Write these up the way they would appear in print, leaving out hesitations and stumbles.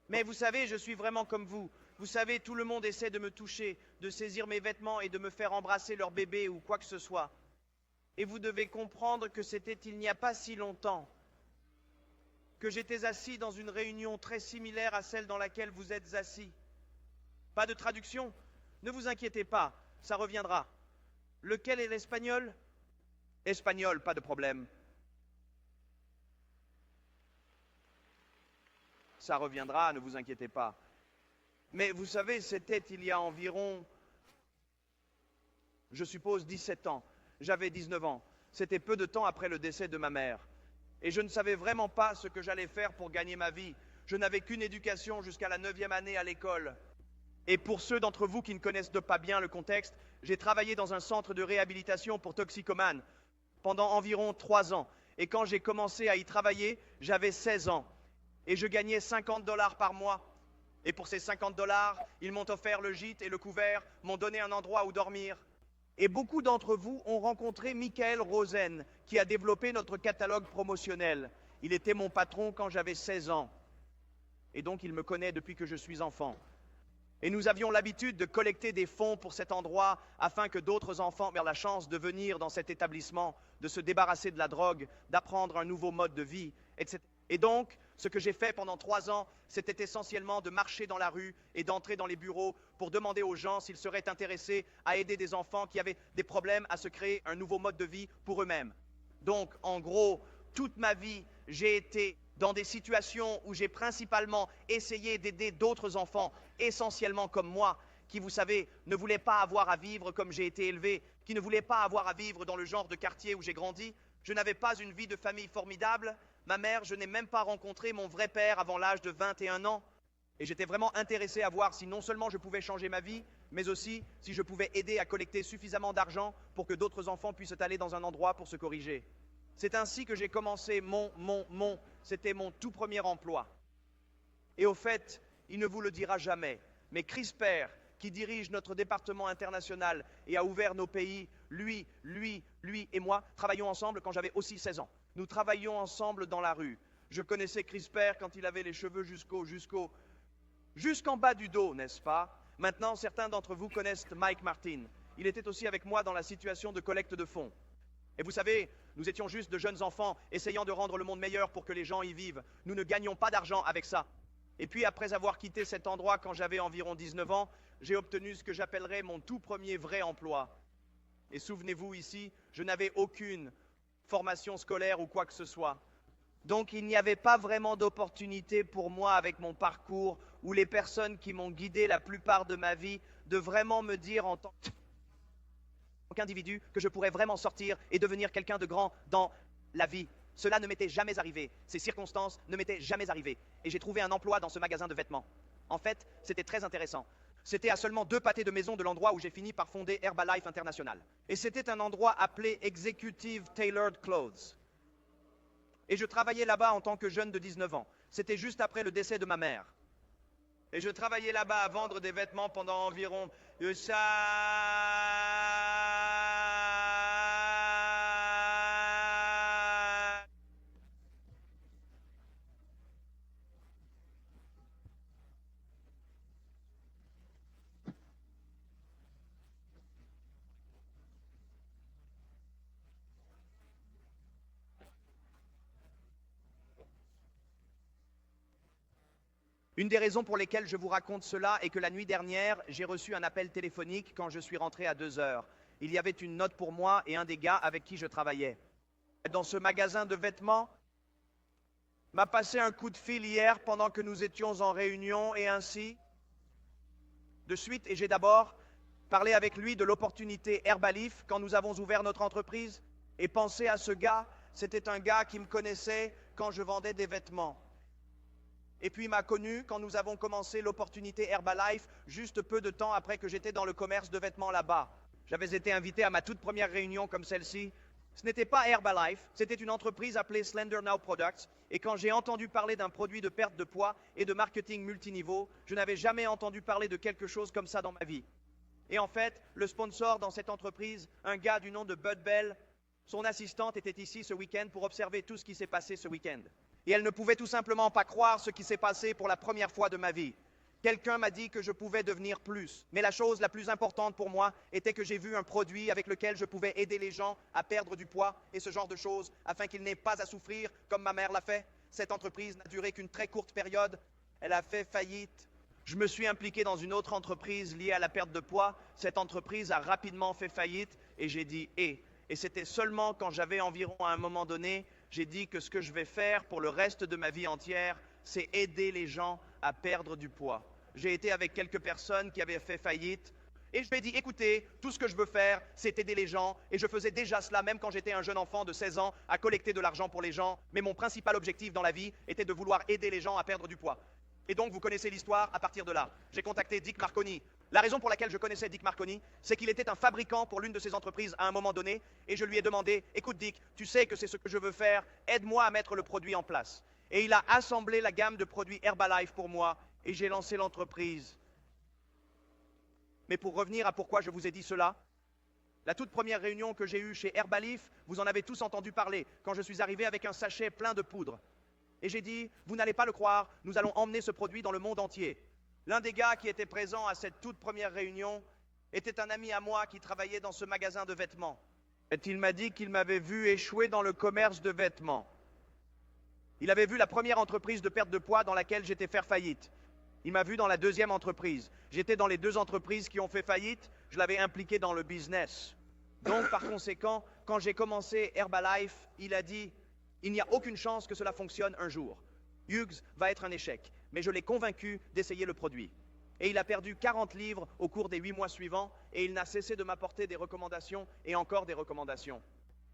Mais vous savez, je suis vraiment comme vous. Vous savez, tout le monde essaie de me toucher, de saisir mes vêtements et de me faire embrasser leur bébé ou quoi que ce soit. Et vous devez comprendre que c'était il n'y a pas si longtemps que j'étais assis dans une réunion très similaire à celle dans laquelle vous êtes assis. Pas de traduction? Ne vous inquiétez pas, ça reviendra. Lequel est l'espagnol? Espagnol, pas de problème. Ça reviendra, ne vous inquiétez pas. Mais vous savez, c'était il y a environ, je suppose, 17 ans. J'avais 19 ans. C'était peu de temps après le décès de ma mère. Et je ne savais vraiment pas ce que j'allais faire pour gagner ma vie. Je n'avais qu'une éducation jusqu'à la 9e année à l'école. Et pour ceux d'entre vous qui ne connaissent pas bien le contexte, j'ai travaillé dans un centre de réhabilitation pour toxicomanes pendant environ 3 ans. Et quand j'ai commencé à y travailler, j'avais 16 ans. Et je gagnais 50 $ par mois. Et pour ces 50 $, ils m'ont offert le gîte et le couvert, m'ont donné un endroit où dormir. Et beaucoup d'entre vous ont rencontré Michael Rosen, qui a développé notre catalogue promotionnel. Il était mon patron quand j'avais 16 ans. Et donc il me connaît depuis que je suis enfant. Et nous avions l'habitude de collecter des fonds pour cet endroit afin que d'autres enfants aient la chance de venir dans cet établissement, de se débarrasser de la drogue, d'apprendre un nouveau mode de vie, etc. Et donc, ce que j'ai fait pendant 3 ans, c'était essentiellement de marcher dans la rue et d'entrer dans les bureaux pour demander aux gens s'ils seraient intéressés à aider des enfants qui avaient des problèmes à se créer un nouveau mode de vie pour eux-mêmes. Donc, en gros, toute ma vie, j'ai été dans des situations où j'ai principalement essayé d'aider d'autres enfants, essentiellement comme moi, qui, vous savez, ne voulaient pas avoir à vivre comme j'ai été élevé, qui ne voulaient pas avoir à vivre dans le genre de quartier où j'ai grandi. Je n'avais pas une vie de famille formidable. Ma mère, je n'ai même pas rencontré mon vrai père avant l'âge de 21 ans. Et j'étais vraiment intéressé à voir si non seulement je pouvais changer ma vie, mais aussi si je pouvais aider à collecter suffisamment d'argent pour que d'autres enfants puissent aller dans un endroit pour se corriger. C'est ainsi que j'ai commencé c'était mon tout premier emploi. Et au fait, il ne vous le dira jamais, mais Chris Perr, qui dirige notre département international et a ouvert nos pays, lui et moi, travaillions ensemble quand j'avais aussi 16 ans. Nous travaillions ensemble dans la rue. Je connaissais Chris Perr quand il avait les cheveux jusqu'en bas du dos, n'est-ce pas? Maintenant, certains d'entre vous connaissent Mike Martin. Il était aussi avec moi dans la situation de collecte de fonds. Et vous savez, nous étions juste de jeunes enfants essayant de rendre le monde meilleur pour que les gens y vivent. Nous ne gagnions pas d'argent avec ça. Et puis, après avoir quitté cet endroit quand j'avais environ 19 ans, j'ai obtenu ce que j'appellerais mon tout premier vrai emploi. Et souvenez-vous ici, je n'avais aucune formation scolaire ou quoi que ce soit. Donc il n'y avait pas vraiment d'opportunité pour moi avec mon parcours ou les personnes qui m'ont guidé la plupart de ma vie de vraiment me dire en tant qu'individu que je pourrais vraiment sortir et devenir quelqu'un de grand dans la vie. Cela ne m'était jamais arrivé. Ces circonstances ne m'étaient jamais arrivées. Et j'ai trouvé un emploi dans ce magasin de vêtements. En fait, c'était très intéressant. C'était à seulement 2 pâtés de maison de l'endroit où j'ai fini par fonder Herbalife International. Et c'était un endroit appelé Executive Tailored Clothes. Et je travaillais là-bas en tant que jeune de 19 ans. C'était juste après le décès de ma mère. Et je travaillais là-bas à vendre des vêtements pendant environ Une des raisons pour lesquelles je vous raconte cela est que la nuit dernière, j'ai reçu un appel téléphonique quand je suis rentré à 2 heures. Il y avait une note pour moi et un des gars avec qui je travaillais. Dans ce magasin de vêtements, m'a passé un coup de fil hier pendant que nous étions en réunion et ainsi de suite. Et j'ai d'abord parlé avec lui de l'opportunité Herbalife quand nous avons ouvert notre entreprise et pensé à ce gars. C'était un gars qui me connaissait quand je vendais des vêtements. Et puis il m'a connu quand nous avons commencé l'opportunité Herbalife, juste peu de temps après que j'étais dans le commerce de vêtements là-bas. J'avais été invité à ma toute première réunion comme celle-ci. Ce n'était pas Herbalife, c'était une entreprise appelée Slender Now Products. Et quand j'ai entendu parler d'un produit de perte de poids et de marketing multiniveau, je n'avais jamais entendu parler de quelque chose comme ça dans ma vie. Et en fait, le sponsor dans cette entreprise, un gars du nom de Bud Bell, son assistante était ici ce week-end pour observer tout ce qui s'est passé ce week-end. Et elle ne pouvait tout simplement pas croire ce qui s'est passé pour la première fois de ma vie. Quelqu'un m'a dit que je pouvais devenir plus. Mais la chose la plus importante pour moi était que j'ai vu un produit avec lequel je pouvais aider les gens à perdre du poids et ce genre de choses afin qu'ils n'aient pas à souffrir comme ma mère l'a fait. Cette entreprise n'a duré qu'une très courte période. Elle a fait faillite. Je me suis impliqué dans une autre entreprise liée à la perte de poids. Cette entreprise a rapidement fait faillite et j'ai dit « et ». Et c'était seulement quand j'avais environ à un moment donné, j'ai dit que ce que je vais faire pour le reste de ma vie entière, c'est aider les gens à perdre du poids. J'ai été avec quelques personnes qui avaient fait faillite et je lui ai dit, écoutez, tout ce que je veux faire, c'est aider les gens. Et je faisais déjà cela, même quand j'étais un jeune enfant de 16 ans, à collecter de l'argent pour les gens. Mais mon principal objectif dans la vie était de vouloir aider les gens à perdre du poids. Et donc, vous connaissez l'histoire à partir de là. J'ai contacté Dick Marconi. La raison pour laquelle je connaissais Dick Marconi, c'est qu'il était un fabricant pour l'une de ses entreprises à un moment donné. Et je lui ai demandé, écoute Dick, tu sais que c'est ce que je veux faire, aide-moi à mettre le produit en place. Et il a assemblé la gamme de produits Herbalife pour moi. Et j'ai lancé l'entreprise. Mais pour revenir à pourquoi je vous ai dit cela, la toute première réunion que j'ai eue chez Herbalife, vous en avez tous entendu parler, quand je suis arrivé avec un sachet plein de poudre. Et j'ai dit, vous n'allez pas le croire, nous allons emmener ce produit dans le monde entier. L'un des gars qui était présent à cette toute première réunion était un ami à moi qui travaillait dans ce magasin de vêtements. Et il m'a dit qu'il m'avait vu échouer dans le commerce de vêtements. Il avait vu la première entreprise de perte de poids dans laquelle j'étais faire faillite. Il m'a vu dans la deuxième entreprise. J'étais dans les deux entreprises qui ont fait faillite, je l'avais impliqué dans le business. Donc, par conséquent, quand j'ai commencé Herbalife, il a dit, il n'y a aucune chance que cela fonctionne un jour. Hughes va être un échec, mais je l'ai convaincu d'essayer le produit. Et il a perdu 40 livres au cours des 8 mois suivants, et il n'a cessé de m'apporter des recommandations et encore des recommandations.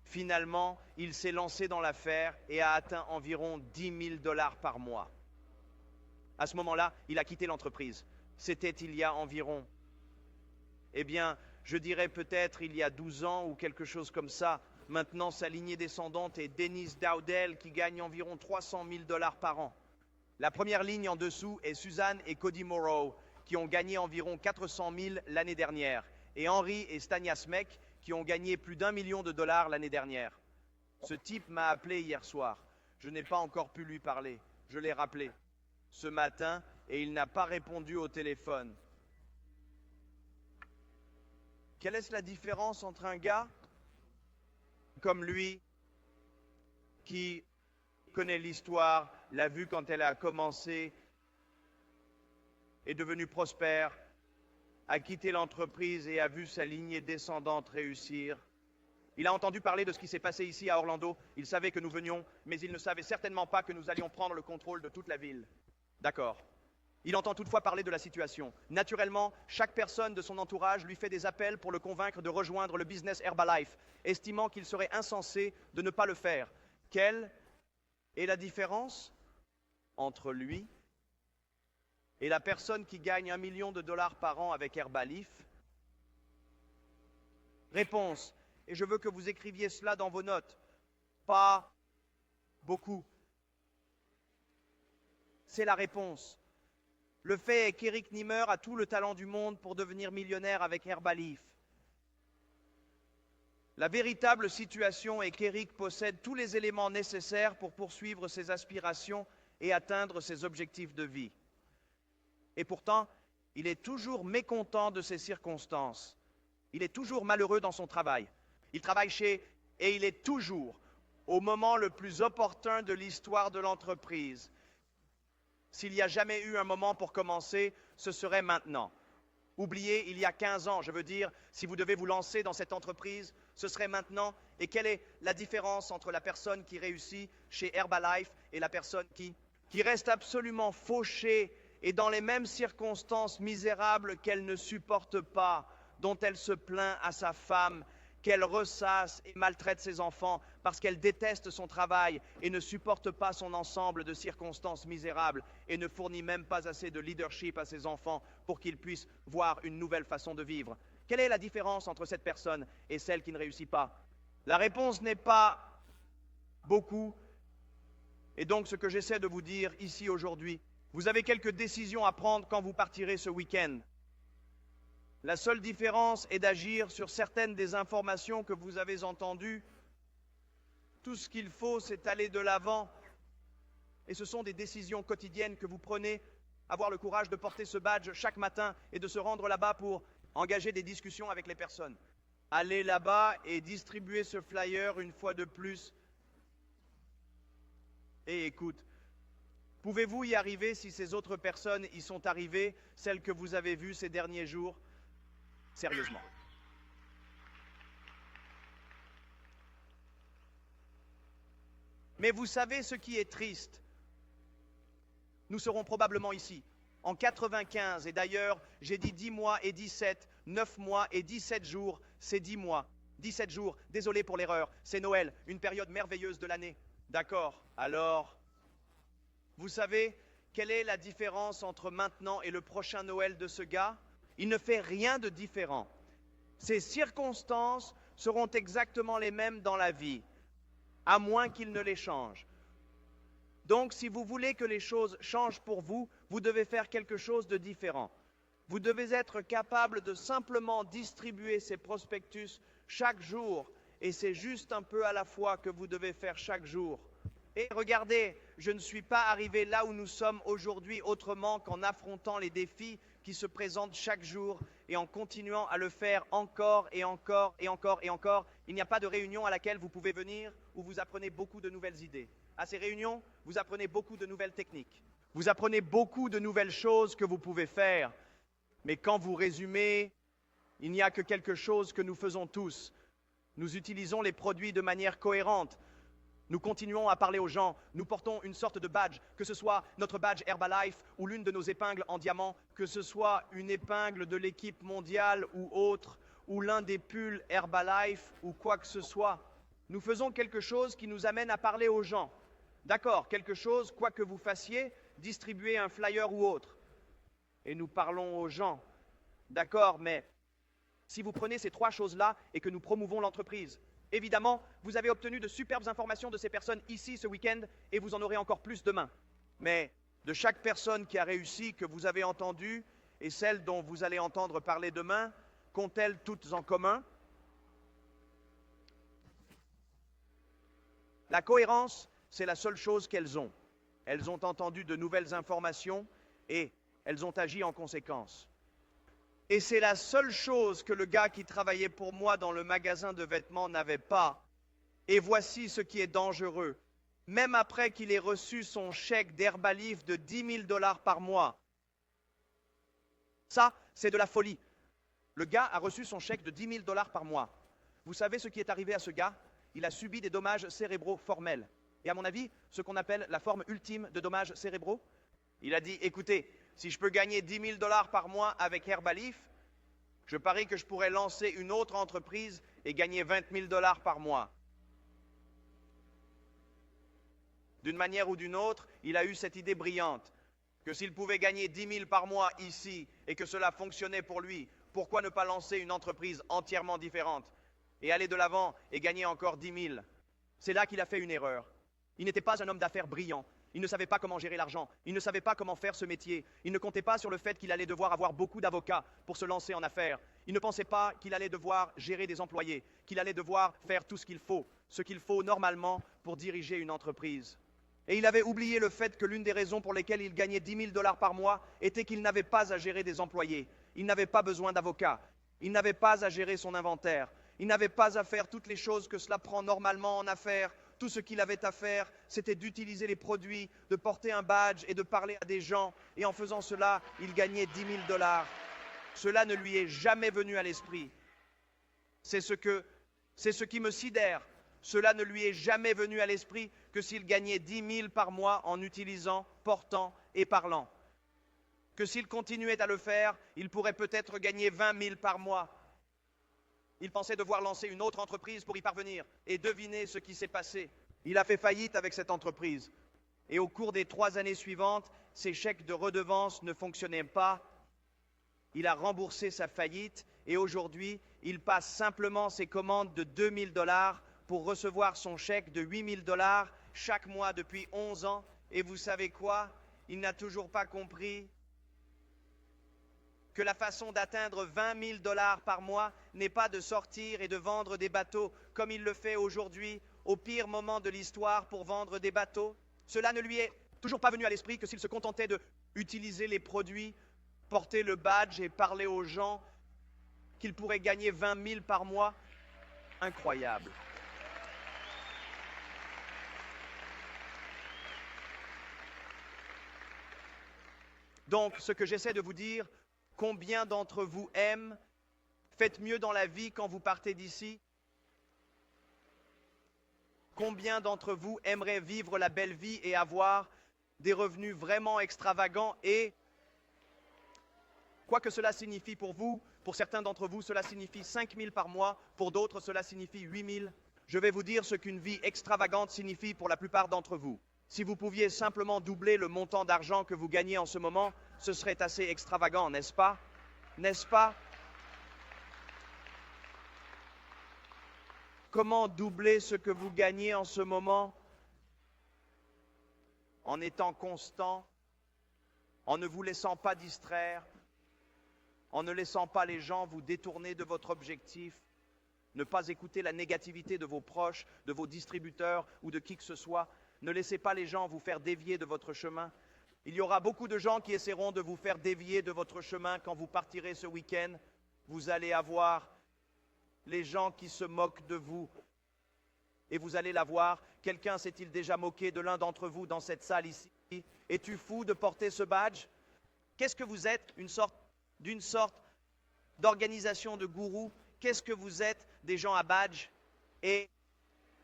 Finalement, il s'est lancé dans l'affaire et a atteint environ 10 000 $ par mois. À ce moment-là, il a quitté l'entreprise. C'était il y a environ, je dirais peut-être il y a 12 ans ou quelque chose comme ça. Maintenant, sa lignée descendante est Denise Dowdell qui gagne environ 300 000 $ par an. La première ligne en dessous est Suzanne et Cody Morrow qui ont gagné environ 400 000 l'année dernière. Et Henry et Stania Smek qui ont gagné plus d'1 million de dollars l'année dernière. Ce type m'a appelé hier soir. Je n'ai pas encore pu lui parler. Je l'ai rappelé ce matin et il n'a pas répondu au téléphone. Quelle est la différence entre un gars comme lui qui connaît l'histoire, l'a vu quand elle a commencé, est devenu prospère, a quitté l'entreprise et a vu sa lignée descendante réussir. Il a entendu parler de ce qui s'est passé ici à Orlando. Il savait que nous venions, mais il ne savait certainement pas que nous allions prendre le contrôle de toute la ville. D'accord. Il entend toutefois parler de la situation. Naturellement, chaque personne de son entourage lui fait des appels pour le convaincre de rejoindre le business Herbalife, estimant qu'il serait insensé de ne pas le faire. Quelle est la différence entre lui et la personne qui gagne 1 million de dollars par an avec Herbalife? Réponse, et je veux que vous écriviez cela dans vos notes. Pas beaucoup. C'est la réponse. Le fait est qu'Eric Nimmer a tout le talent du monde pour devenir millionnaire avec Herbalife. La véritable situation est qu'Eric possède tous les éléments nécessaires pour poursuivre ses aspirations et atteindre ses objectifs de vie. Et pourtant, il est toujours mécontent de ses circonstances. Il est toujours malheureux dans son travail. Il travaille et il est toujours au moment le plus opportun de l'histoire de l'entreprise. S'il n'y a jamais eu un moment pour commencer, ce serait maintenant. Oubliez, il y a 15 ans, je veux dire, si vous devez vous lancer dans cette entreprise, ce serait maintenant. Et quelle est la différence entre la personne qui réussit chez Herbalife et la personne qui reste absolument fauchée et dans les mêmes circonstances misérables qu'elle ne supporte pas, dont elle se plaint à sa femme, qu'elle ressasse et maltraite ses enfants parce qu'elle déteste son travail et ne supporte pas son ensemble de circonstances misérables et ne fournit même pas assez de leadership à ses enfants pour qu'ils puissent voir une nouvelle façon de vivre. Quelle est la différence entre cette personne et celle qui ne réussit pas? La réponse n'est pas beaucoup. Et donc ce que j'essaie de vous dire ici aujourd'hui, vous avez quelques décisions à prendre quand vous partirez ce week-end. La seule différence est d'agir sur certaines des informations que vous avez entendues. Tout ce qu'il faut, c'est aller de l'avant Et ce sont des décisions quotidiennes que vous prenez. Avoir le courage de porter ce badge chaque matin et de se rendre là-bas pour engager des discussions avec les personnes. Aller là-bas et distribuer ce flyer une fois de plus. Et écoute, pouvez-vous y arriver si ces autres personnes y sont arrivées, celles que vous avez vues ces derniers jours? Sérieusement. Mais vous savez ce qui est triste? Nous serons probablement ici, en 95, et d'ailleurs, j'ai dit 10 mois et 17, 9 mois et 17 jours, c'est 10 mois, 17 jours, désolé pour l'erreur, c'est Noël, une période merveilleuse de l'année. D'accord, alors, vous savez, quelle est la différence entre maintenant et le prochain Noël de ce gars? Il ne fait rien de différent. Ces circonstances seront exactement les mêmes dans la vie, à moins qu'il ne les change. Donc, si vous voulez que les choses changent pour vous, vous devez faire quelque chose de différent. Vous devez être capable de simplement distribuer ces prospectus chaque jour, et c'est juste un peu à la fois que vous devez faire chaque jour. Et regardez, je ne suis pas arrivé là où nous sommes aujourd'hui autrement qu'en affrontant les défis qui se présentent chaque jour et en continuant à le faire encore et encore et encore et encore. Il n'y a pas de réunion à laquelle vous pouvez venir où vous apprenez beaucoup de nouvelles idées. À ces réunions, vous apprenez beaucoup de nouvelles techniques. Vous apprenez beaucoup de nouvelles choses que vous pouvez faire. Mais quand vous résumez, il n'y a que quelque chose que nous faisons tous. Nous utilisons les produits de manière cohérente. Nous continuons à parler aux gens. Nous portons une sorte de badge, que ce soit notre badge Herbalife ou l'une de nos épingles en diamant, que ce soit une épingle de l'équipe mondiale ou autre, ou l'un des pulls Herbalife ou quoi que ce soit. Nous faisons quelque chose qui nous amène à parler aux gens. D'accord, quelque chose, quoi que vous fassiez, distribuer un flyer ou autre. Et nous parlons aux gens. D'accord, mais si vous prenez ces trois choses-là et que nous promouvons l'entreprise, évidemment, vous avez obtenu de superbes informations de ces personnes ici ce week-end et vous en aurez encore plus demain. Mais de chaque personne qui a réussi, que vous avez entendue, et celles dont vous allez entendre parler demain, qu'ont-elles toutes en commun? La cohérence, c'est la seule chose qu'elles ont. Elles ont entendu de nouvelles informations et elles ont agi en conséquence. Et c'est la seule chose que le gars qui travaillait pour moi dans le magasin de vêtements n'avait pas. Et voici ce qui est dangereux. Même après qu'il ait reçu son chèque d'Herbalife de 10 000 $ par mois, ça, c'est de la folie. Le gars a reçu son chèque de 10 000 $ par mois. Vous savez ce qui est arrivé à ce gars? Il a subi des dommages cérébraux formels. Et à mon avis, ce qu'on appelle la forme ultime de dommages cérébraux, il a dit, écoutez, si je peux gagner 10 000 $ par mois avec Herbalife, je parie que je pourrais lancer une autre entreprise et gagner 20 000 $ par mois. D'une manière ou d'une autre, il a eu cette idée brillante, que s'il pouvait gagner 10 000 par mois ici et que cela fonctionnait pour lui, pourquoi ne pas lancer une entreprise entièrement différente et aller de l'avant et gagner encore 10 000? C'est là qu'il a fait une erreur. Il n'était pas un homme d'affaires brillant. Il ne savait pas comment gérer l'argent. Il ne savait pas comment faire ce métier. Il ne comptait pas sur le fait qu'il allait devoir avoir beaucoup d'avocats pour se lancer en affaires. Il ne pensait pas qu'il allait devoir gérer des employés, qu'il allait devoir faire tout ce qu'il faut normalement pour diriger une entreprise. Et il avait oublié le fait que l'une des raisons pour lesquelles il gagnait 10 000 $ par mois était qu'il n'avait pas à gérer des employés. Il n'avait pas besoin d'avocats. Il n'avait pas à gérer son inventaire. Il n'avait pas à faire toutes les choses que cela prend normalement en affaires. Tout ce qu'il avait à faire, c'était d'utiliser les produits, de porter un badge et de parler à des gens. Et en faisant cela, il gagnait 10 000 $. Cela ne lui est jamais venu à l'esprit. C'est ce qui me sidère. Cela ne lui est jamais venu à l'esprit que s'il gagnait 10 000 par mois en utilisant, portant et parlant. Que s'il continuait à le faire, il pourrait peut-être gagner 20 000 par mois. Il pensait devoir lancer une autre entreprise pour y parvenir. Et devinez ce qui s'est passé. Il a fait faillite avec cette entreprise. Et au cours des 3 années suivantes, ses chèques de redevance ne fonctionnaient pas. Il a remboursé sa faillite et aujourd'hui, il passe simplement ses commandes de 2 000 $ pour recevoir son chèque de 8 000 $ chaque mois depuis 11 ans. Et vous savez quoi? Il n'a toujours pas compris que la façon d'atteindre 20 000 $ par mois n'est pas de sortir et de vendre des bateaux comme il le fait aujourd'hui, au pire moment de l'histoire pour vendre des bateaux. Cela ne lui est toujours pas venu à l'esprit que s'il se contentait de utiliser les produits, porter le badge et parler aux gens, qu'il pourrait gagner 20 000 par mois? Incroyable. Donc, ce que j'essaie de vous dire, combien d'entre vous aiment, faites mieux dans la vie quand vous partez d'ici? Combien d'entre vous aimeraient vivre la belle vie et avoir des revenus vraiment extravagants et, quoi que cela signifie pour vous, pour certains d'entre vous, cela signifie 5 000 par mois, pour d'autres, cela signifie 8 000. Je vais vous dire ce qu'une vie extravagante signifie pour la plupart d'entre vous. Si vous pouviez simplement doubler le montant d'argent que vous gagnez en ce moment, ce serait assez extravagant, n'est-ce pas? N'est-ce pas? Comment doubler ce que vous gagnez en ce moment? En étant constant, en ne vous laissant pas distraire, en ne laissant pas les gens vous détourner de votre objectif, ne pas écouter la négativité de vos proches, de vos distributeurs ou de qui que ce soit. Ne laissez pas les gens vous faire dévier de votre chemin. Il y aura beaucoup de gens qui essaieront de vous faire dévier de votre chemin quand vous partirez ce week-end. Vous allez avoir les gens qui se moquent de vous. Et vous allez la voir. Quelqu'un s'est-il déjà moqué de l'un d'entre vous dans cette salle ici? Es-tu fou de porter ce badge? Qu'est-ce que vous êtes? D'une sorte d'organisation de gourous? Qu'est-ce que vous êtes? Des gens à badge? Et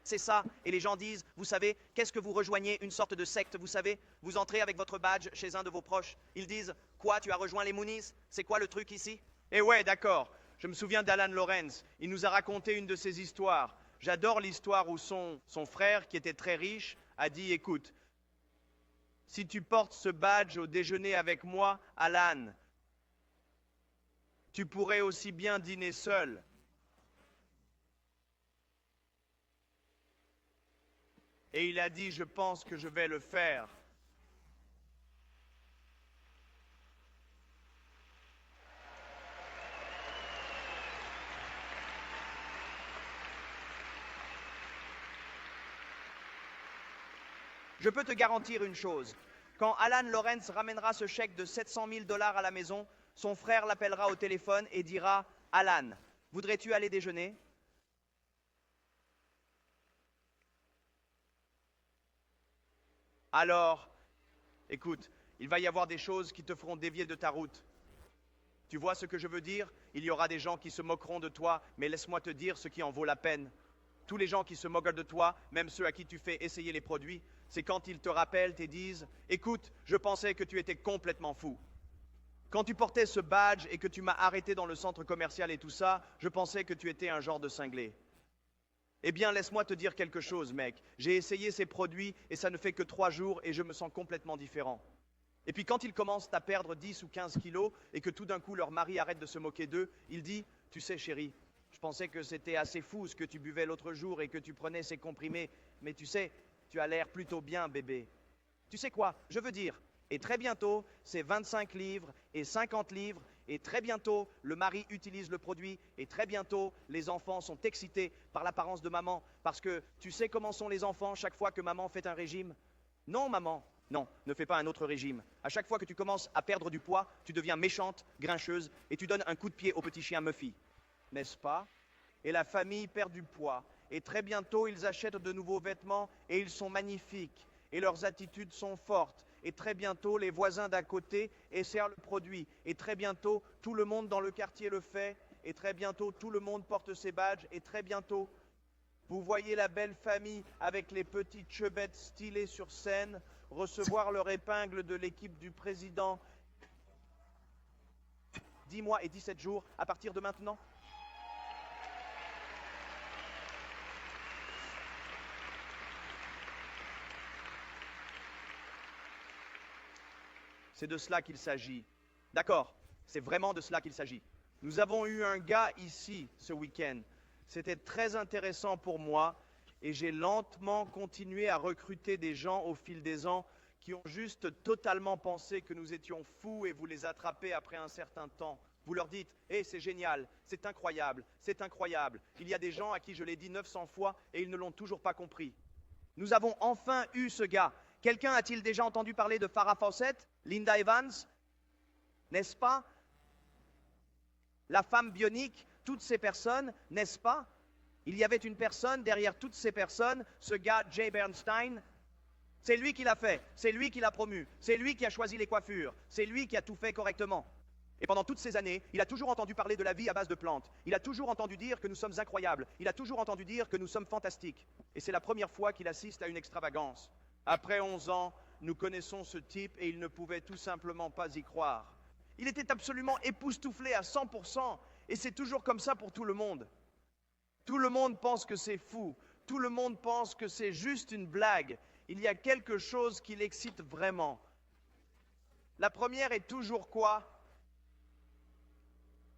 c'est ça. Et les gens disent, vous savez, qu'est-ce que vous rejoignez? Une sorte de secte, vous savez? Vous entrez avec votre badge chez un de vos proches. Ils disent, quoi, tu as rejoint les Moonies? C'est quoi le truc ici? Eh ouais, d'accord. Je me souviens d'Alan Lorenz. Il nous a raconté une de ses histoires. J'adore l'histoire où son frère, qui était très riche, a dit, écoute, si tu portes ce badge au déjeuner avec moi, Alan, tu pourrais aussi bien dîner seul. Et il a dit, je pense que je vais le faire. Je peux te garantir une chose. Quand Alan Lorenz ramènera ce chèque de 700 000 $ à la maison, son frère l'appellera au téléphone et dira, Alan, voudrais-tu aller déjeuner? Alors, écoute, il va y avoir des choses qui te feront dévier de ta route. Tu vois ce que je veux dire? Il y aura des gens qui se moqueront de toi, mais laisse-moi te dire ce qui en vaut la peine. Tous les gens qui se moquent de toi, même ceux à qui tu fais essayer les produits, c'est quand ils te rappellent et disent « Écoute, je pensais que tu étais complètement fou. Quand tu portais ce badge et que tu m'as arrêté dans le centre commercial et tout ça, je pensais que tu étais un genre de cinglé. » Eh bien, laisse-moi te dire quelque chose, mec. J'ai essayé ces produits et ça ne fait que 3 jours et je me sens complètement différent. Et puis quand ils commencent à perdre 10 ou 15 kilos et que tout d'un coup leur mari arrête de se moquer d'eux, il dit « Tu sais chérie, je pensais que c'était assez fou ce que tu buvais l'autre jour et que tu prenais ces comprimés, mais tu sais, tu as l'air plutôt bien bébé. Tu sais quoi, je veux dire, et très bientôt, c'est 25 livres et 50 livres, et très bientôt, le mari utilise le produit, et très bientôt, les enfants sont excités par l'apparence de maman, parce que tu sais comment sont les enfants chaque fois que maman fait un régime? Non, maman, non, ne fais pas un autre régime. À chaque fois que tu commences à perdre du poids, tu deviens méchante, grincheuse, et tu donnes un coup de pied au petit chien Muffy. N'est-ce pas? Et la famille perd du poids, et très bientôt, ils achètent de nouveaux vêtements, et ils sont magnifiques, et leurs attitudes sont fortes. Et très bientôt, les voisins d'à côté essaient le produit. Et très bientôt, tout le monde dans le quartier le fait. Et très bientôt, tout le monde porte ses badges. Et très bientôt, vous voyez la belle famille avec les petites chebettes stylées sur scène recevoir leur épingle de l'équipe du président. 10 mois et 17 jours à partir de maintenant. C'est de cela qu'il s'agit. D'accord, c'est vraiment de cela qu'il s'agit. Nous avons eu un gars ici ce week-end. C'était très intéressant pour moi et j'ai lentement continué à recruter des gens au fil des ans qui ont juste totalement pensé que nous étions fous et vous les attrapez après un certain temps. Vous leur dites « Hey, c'est génial, c'est incroyable, c'est incroyable. » Il y a des gens à qui je l'ai dit 900 fois et ils ne l'ont toujours pas compris. Nous avons enfin eu ce gars. Quelqu'un a-t-il déjà entendu parler de Farrah Fawcett, Linda Evans, n'est-ce pas? La femme bionique, toutes ces personnes, n'est-ce pas? Il y avait une personne derrière toutes ces personnes, ce gars Jay Bernstein. C'est lui qui l'a fait, c'est lui qui l'a promu, c'est lui qui a choisi les coiffures, c'est lui qui a tout fait correctement. Et pendant toutes ces années, il a toujours entendu parler de la vie à base de plantes. Il a toujours entendu dire que nous sommes incroyables. Il a toujours entendu dire que nous sommes fantastiques. Et c'est la première fois qu'il assiste à une extravagance. Après 11 ans, nous connaissons ce type et il ne pouvait tout simplement pas y croire. Il était absolument époustouflé à 100%. Et c'est toujours comme ça pour tout le monde. Tout le monde pense que c'est fou. Tout le monde pense que c'est juste une blague. Il y a quelque chose qui l'excite vraiment. La première est toujours quoi?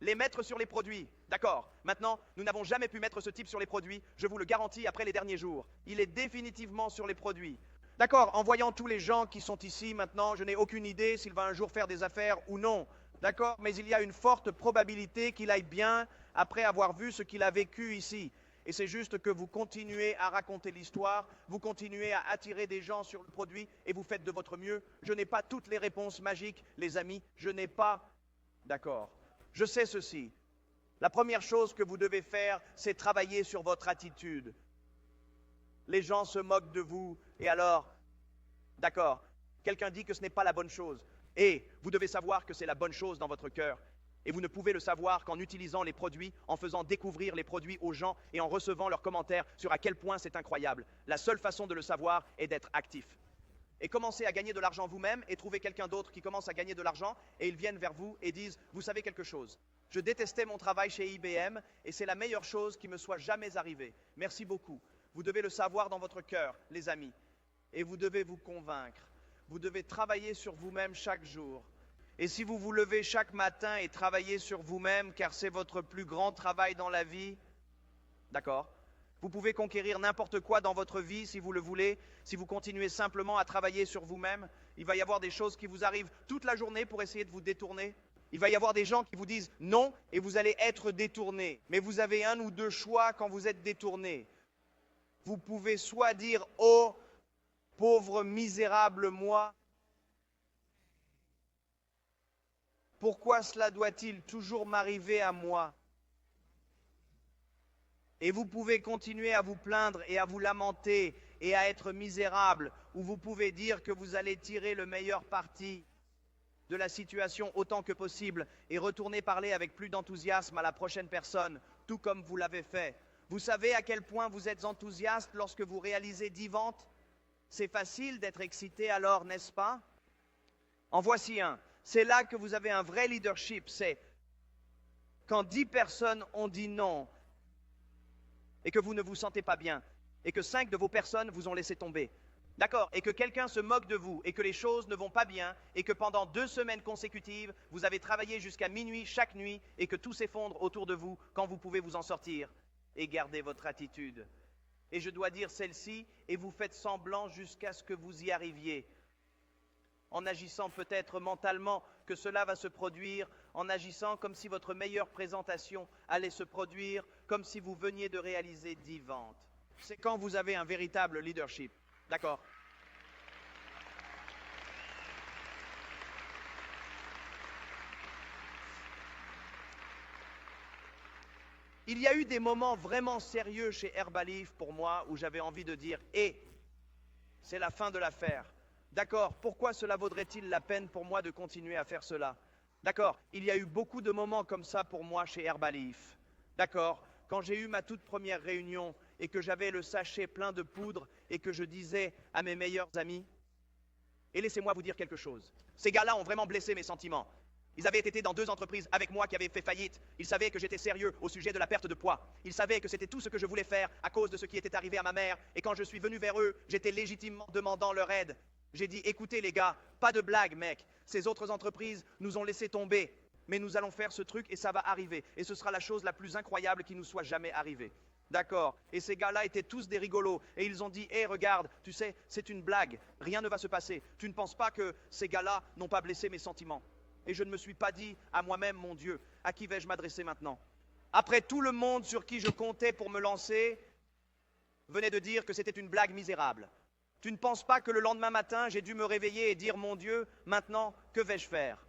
Les mettre sur les produits. D'accord. Maintenant, nous n'avons jamais pu mettre ce type sur les produits. Je vous le garantis après les derniers jours. Il est définitivement sur les produits. D'accord. En voyant tous les gens qui sont ici maintenant, je n'ai aucune idée s'il va un jour faire des affaires ou non. D'accord. Mais il y a une forte probabilité qu'il aille bien après avoir vu ce qu'il a vécu ici. Et c'est juste que vous continuez à raconter l'histoire, vous continuez à attirer des gens sur le produit et vous faites de votre mieux. Je n'ai pas toutes les réponses magiques, les amis. Je n'ai pas... D'accord. Je sais ceci. La première chose que vous devez faire, c'est travailler sur votre attitude. Les gens se moquent de vous, et alors, d'accord, quelqu'un dit que ce n'est pas la bonne chose. Et vous devez savoir que c'est la bonne chose dans votre cœur. Et vous ne pouvez le savoir qu'en utilisant les produits, en faisant découvrir les produits aux gens et en recevant leurs commentaires sur à quel point c'est incroyable. La seule façon de le savoir est d'être actif. Et commencez à gagner de l'argent vous-même et trouvez quelqu'un d'autre qui commence à gagner de l'argent et ils viennent vers vous et disent « Vous savez quelque chose, je détestais mon travail chez IBM et c'est la meilleure chose qui me soit jamais arrivée. Merci beaucoup. Vous devez le savoir dans votre cœur, les amis. Et vous devez vous convaincre. Vous devez travailler sur vous-même chaque jour. Et si vous vous levez chaque matin et travaillez sur vous-même, car c'est votre plus grand travail dans la vie, d'accord ? Vous pouvez conquérir n'importe quoi dans votre vie si vous le voulez, si vous continuez simplement à travailler sur vous-même. Il va y avoir des choses qui vous arrivent toute la journée pour essayer de vous détourner. Il va y avoir des gens qui vous disent non et vous allez être détourné. Mais vous avez un ou deux choix quand vous êtes détourné. Vous pouvez soit dire « Oh, pauvre misérable moi, pourquoi cela doit-il toujours m'arriver à moi ?» Et vous pouvez continuer à vous plaindre et à vous lamenter et à être misérable, ou vous pouvez dire que vous allez tirer le meilleur parti de la situation autant que possible et retourner parler avec plus d'enthousiasme à la prochaine personne, tout comme vous l'avez fait. Vous savez à quel point vous êtes enthousiaste lorsque vous réalisez 10 ventes? C'est facile d'être excité alors, n'est-ce pas? En voici un. C'est là que vous avez un vrai leadership. C'est quand 10 personnes ont dit non et que vous ne vous sentez pas bien et que 5 de vos personnes vous ont laissé tomber. D'accord, et que quelqu'un se moque de vous, et que les choses ne vont pas bien, et que pendant 2 semaines consécutives, vous avez travaillé jusqu'à minuit chaque nuit, et que tout s'effondre autour de vous quand vous pouvez vous en sortir, et garder votre attitude. Et je dois dire celle-ci, et vous faites semblant jusqu'à ce que vous y arriviez, en agissant peut-être mentalement que cela va se produire, en agissant comme si votre meilleure présentation allait se produire, comme si vous veniez de réaliser 10 ventes. C'est quand vous avez un véritable leadership. D'accord. Il y a eu des moments vraiment sérieux chez Herbalife pour moi où j'avais envie de dire « Eh, c'est la fin de l'affaire. D'accord, pourquoi cela vaudrait-il la peine pour moi de continuer à faire cela? D'accord, il y a eu beaucoup de moments comme ça pour moi chez Herbalife. D'accord, quand j'ai eu ma toute première réunion et que j'avais le sachet plein de poudre et que je disais à mes meilleurs amis, et laissez-moi vous dire quelque chose, ces gars-là ont vraiment blessé mes sentiments. Ils avaient été dans 2 entreprises avec moi qui avaient fait faillite. Ils savaient que j'étais sérieux au sujet de la perte de poids. Ils savaient que c'était tout ce que je voulais faire à cause de ce qui était arrivé à ma mère. Et quand je suis venu vers eux, j'étais légitimement demandant leur aide. J'ai dit, écoutez les gars, pas de blague mec, ces autres entreprises nous ont laissé tomber. Mais nous allons faire ce truc et ça va arriver. Et ce sera la chose la plus incroyable qui nous soit jamais arrivée. D'accord. Et ces gars-là étaient tous des rigolos. Et ils ont dit, hé, regarde, tu sais, c'est une blague. Rien ne va se passer. Tu ne penses pas que ces gars-là n'ont pas blessé mes sentiments? Et je ne me suis pas dit à moi-même, mon Dieu, à qui vais-je m'adresser maintenant? Après tout le monde sur qui je comptais pour me lancer, venait de dire que c'était une blague misérable. Tu ne penses pas que le lendemain matin, j'ai dû me réveiller et dire, mon Dieu, maintenant, que vais-je faire?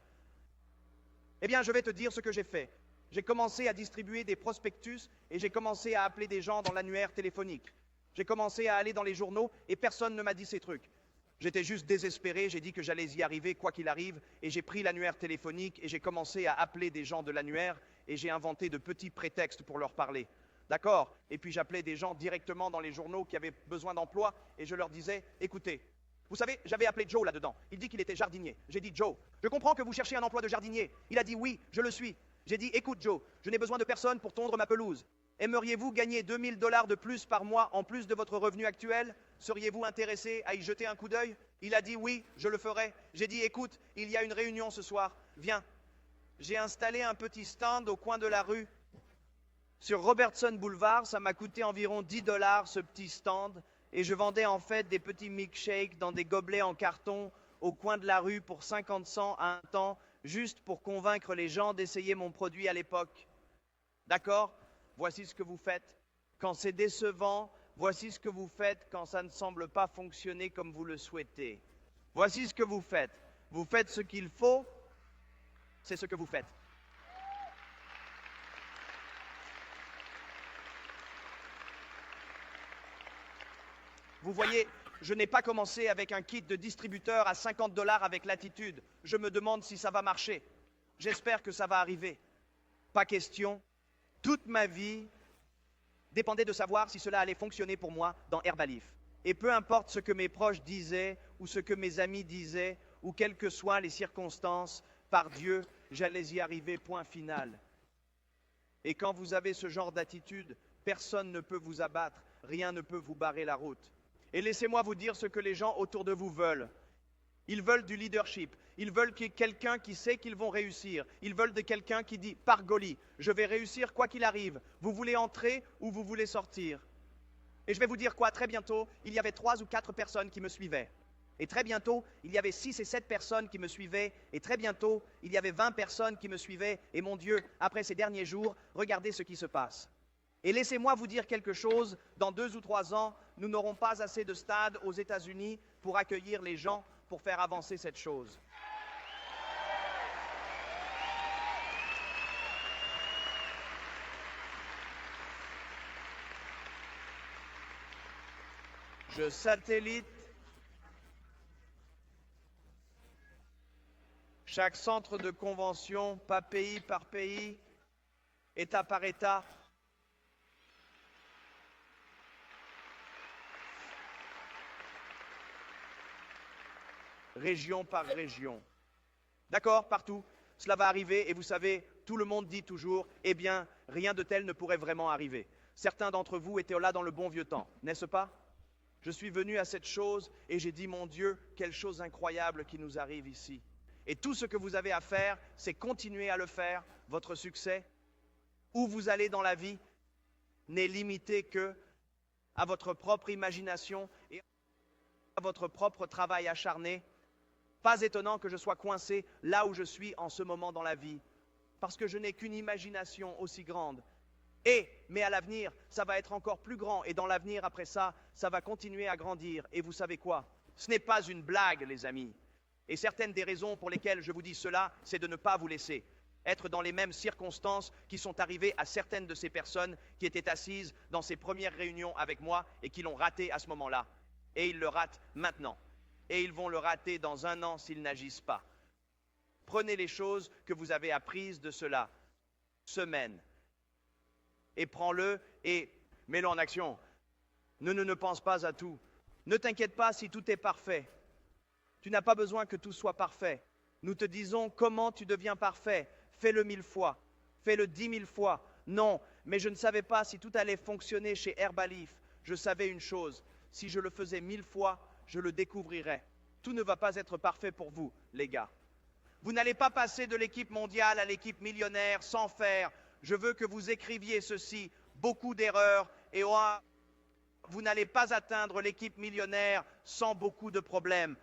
Eh bien, je vais te dire ce que j'ai fait. J'ai commencé à distribuer des prospectus et j'ai commencé à appeler des gens dans l'annuaire téléphonique. J'ai commencé à aller dans les journaux et personne ne m'a dit ces trucs. J'étais juste désespéré, j'ai dit que j'allais y arriver quoi qu'il arrive et j'ai pris l'annuaire téléphonique et j'ai commencé à appeler des gens de l'annuaire et j'ai inventé de petits prétextes pour leur parler. D'accord? Et puis j'appelais des gens directement dans les journaux qui avaient besoin d'emploi et je leur disais, écoutez, vous savez, j'avais appelé Joe là-dedans. Il dit qu'il était jardinier. J'ai dit, Joe, je comprends que vous cherchez un emploi de jardinier. Il a dit, oui, je le suis. J'ai dit, écoute Joe, je n'ai besoin de personne pour tondre ma pelouse. Aimeriez-vous gagner 2000 $ de plus par mois en plus de votre revenu actuel? Seriez-vous intéressé à y jeter un coup d'œil? Il a dit, oui, je le ferai. J'ai dit, écoute, il y a une réunion ce soir. Viens. J'ai installé un petit stand au coin de la rue. Sur Robertson Boulevard, ça m'a coûté environ 10 $ ce petit stand. Et je vendais en fait des petits milkshakes dans des gobelets en carton au coin de la rue pour 50 cents à un temps, juste pour convaincre les gens d'essayer mon produit à l'époque. D'accord? Voici ce que vous faites. Quand c'est décevant, voici ce que vous faites quand ça ne semble pas fonctionner comme vous le souhaitez. Voici ce que vous faites. Vous faites ce qu'il faut, c'est ce que vous faites. Vous voyez, je n'ai pas commencé avec un kit de distributeur à 50 $ avec Latitude. Je me demande si ça va marcher. J'espère que ça va arriver. Pas question. Toute ma vie dépendait de savoir si cela allait fonctionner pour moi dans Herbalife. Et peu importe ce que mes proches disaient ou ce que mes amis disaient ou quelles que soient les circonstances, par Dieu, j'allais y arriver, point final. Et quand vous avez ce genre d'attitude, personne ne peut vous abattre, rien ne peut vous barrer la route. Et laissez-moi vous dire ce que les gens autour de vous veulent. Ils veulent du leadership. Ils veulent qu'il y ait quelqu'un qui sait qu'ils vont réussir. Ils veulent de quelqu'un qui dit, par golly, je vais réussir quoi qu'il arrive. Vous voulez entrer ou vous voulez sortir? Et je vais vous dire quoi, très bientôt, il y avait 3 ou 4 personnes qui me suivaient. Et très bientôt, il y avait 6 et 7 personnes qui me suivaient. Et très bientôt, il y avait 20 personnes qui me suivaient. Et mon Dieu, après ces derniers jours, regardez ce qui se passe. Et laissez-moi vous dire quelque chose, dans 2 ou 3 ans, nous n'aurons pas assez de stades aux États-Unis pour accueillir les gens, pour faire avancer cette chose. Je satellite chaque centre de convention, pas pays par pays, État par État. Région par région. D'accord, partout. Cela va arriver et vous savez, tout le monde dit toujours, eh bien, rien de tel ne pourrait vraiment arriver. Certains d'entre vous étaient là dans le bon vieux temps, n'est-ce pas? Je suis venu à cette chose et j'ai dit, mon Dieu, quelle chose incroyable qui nous arrive ici. Et tout ce que vous avez à faire, c'est continuer à le faire. Votre succès, où vous allez dans la vie, n'est limité que à votre propre imagination et à votre propre travail acharné. Pas étonnant que je sois coincé là où je suis en ce moment dans la vie, parce que je n'ai qu'une imagination aussi grande. Mais à l'avenir, ça va être encore plus grand, et dans l'avenir, après ça, ça va continuer à grandir. Et vous savez quoi? Ce n'est pas une blague, les amis. Et certaines des raisons pour lesquelles je vous dis cela, c'est de ne pas vous laisser être dans les mêmes circonstances qui sont arrivées à certaines de ces personnes qui étaient assises dans ces premières réunions avec moi et qui l'ont raté à ce moment-là. Et ils le ratent maintenant. Et ils vont le rater dans 1 an s'ils n'agissent pas. Prenez les choses que vous avez apprises de cela, semaine, et prends-le et mets-le en action. Ne pense pas à tout. Ne t'inquiète pas si tout est parfait. Tu n'as pas besoin que tout soit parfait. Nous te disons comment tu deviens parfait. Fais-le 1000 fois. Fais-le 10 000 fois. Non, mais je ne savais pas si tout allait fonctionner chez Herbalife. Je savais une chose. Si je le faisais 1000 fois, je le découvrirai. Tout ne va pas être parfait pour vous, les gars. Vous n'allez pas passer de l'équipe mondiale à l'équipe millionnaire sans faire. Je veux que vous écriviez ceci, beaucoup d'erreurs, et vous n'allez pas atteindre l'équipe millionnaire sans beaucoup de problèmes.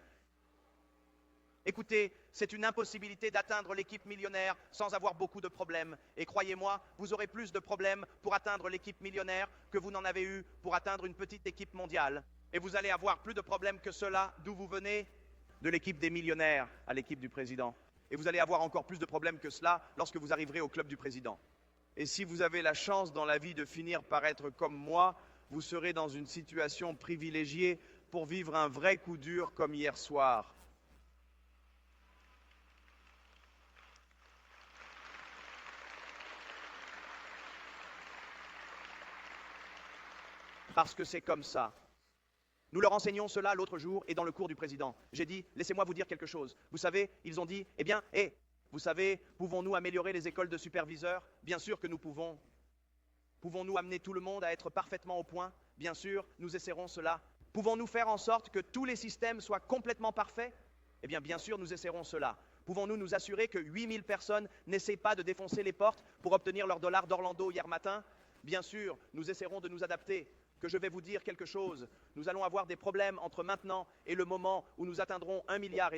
Écoutez, c'est une impossibilité d'atteindre l'équipe millionnaire sans avoir beaucoup de problèmes. Et croyez-moi, vous aurez plus de problèmes pour atteindre l'équipe millionnaire que vous n'en avez eu pour atteindre une petite équipe mondiale. Et vous allez avoir plus de problèmes que cela. D'où vous venez? De l'équipe des millionnaires à l'équipe du président. Et vous allez avoir encore plus de problèmes que cela lorsque vous arriverez au club du président. Et si vous avez la chance dans la vie de finir par être comme moi, vous serez dans une situation privilégiée pour vivre un vrai coup dur comme hier soir. Parce que c'est comme ça. Nous leur enseignons cela l'autre jour et dans le cours du président. J'ai dit, laissez-moi vous dire quelque chose. Vous savez, ils ont dit, eh bien, vous savez, pouvons-nous améliorer les écoles de superviseurs? Bien sûr que nous pouvons. Pouvons-nous amener tout le monde à être parfaitement au point? Bien sûr, nous essaierons cela. Pouvons-nous faire en sorte que tous les systèmes soient complètement parfaits? Eh bien sûr, nous essaierons cela. Pouvons-nous nous assurer que 8000 personnes n'essaient pas de défoncer les portes pour obtenir leur dollar d'Orlando hier matin? Bien sûr, nous essaierons de nous adapter. Que je vais vous dire quelque chose, nous allons avoir des problèmes entre maintenant et le moment où nous atteindrons 1,5 milliard.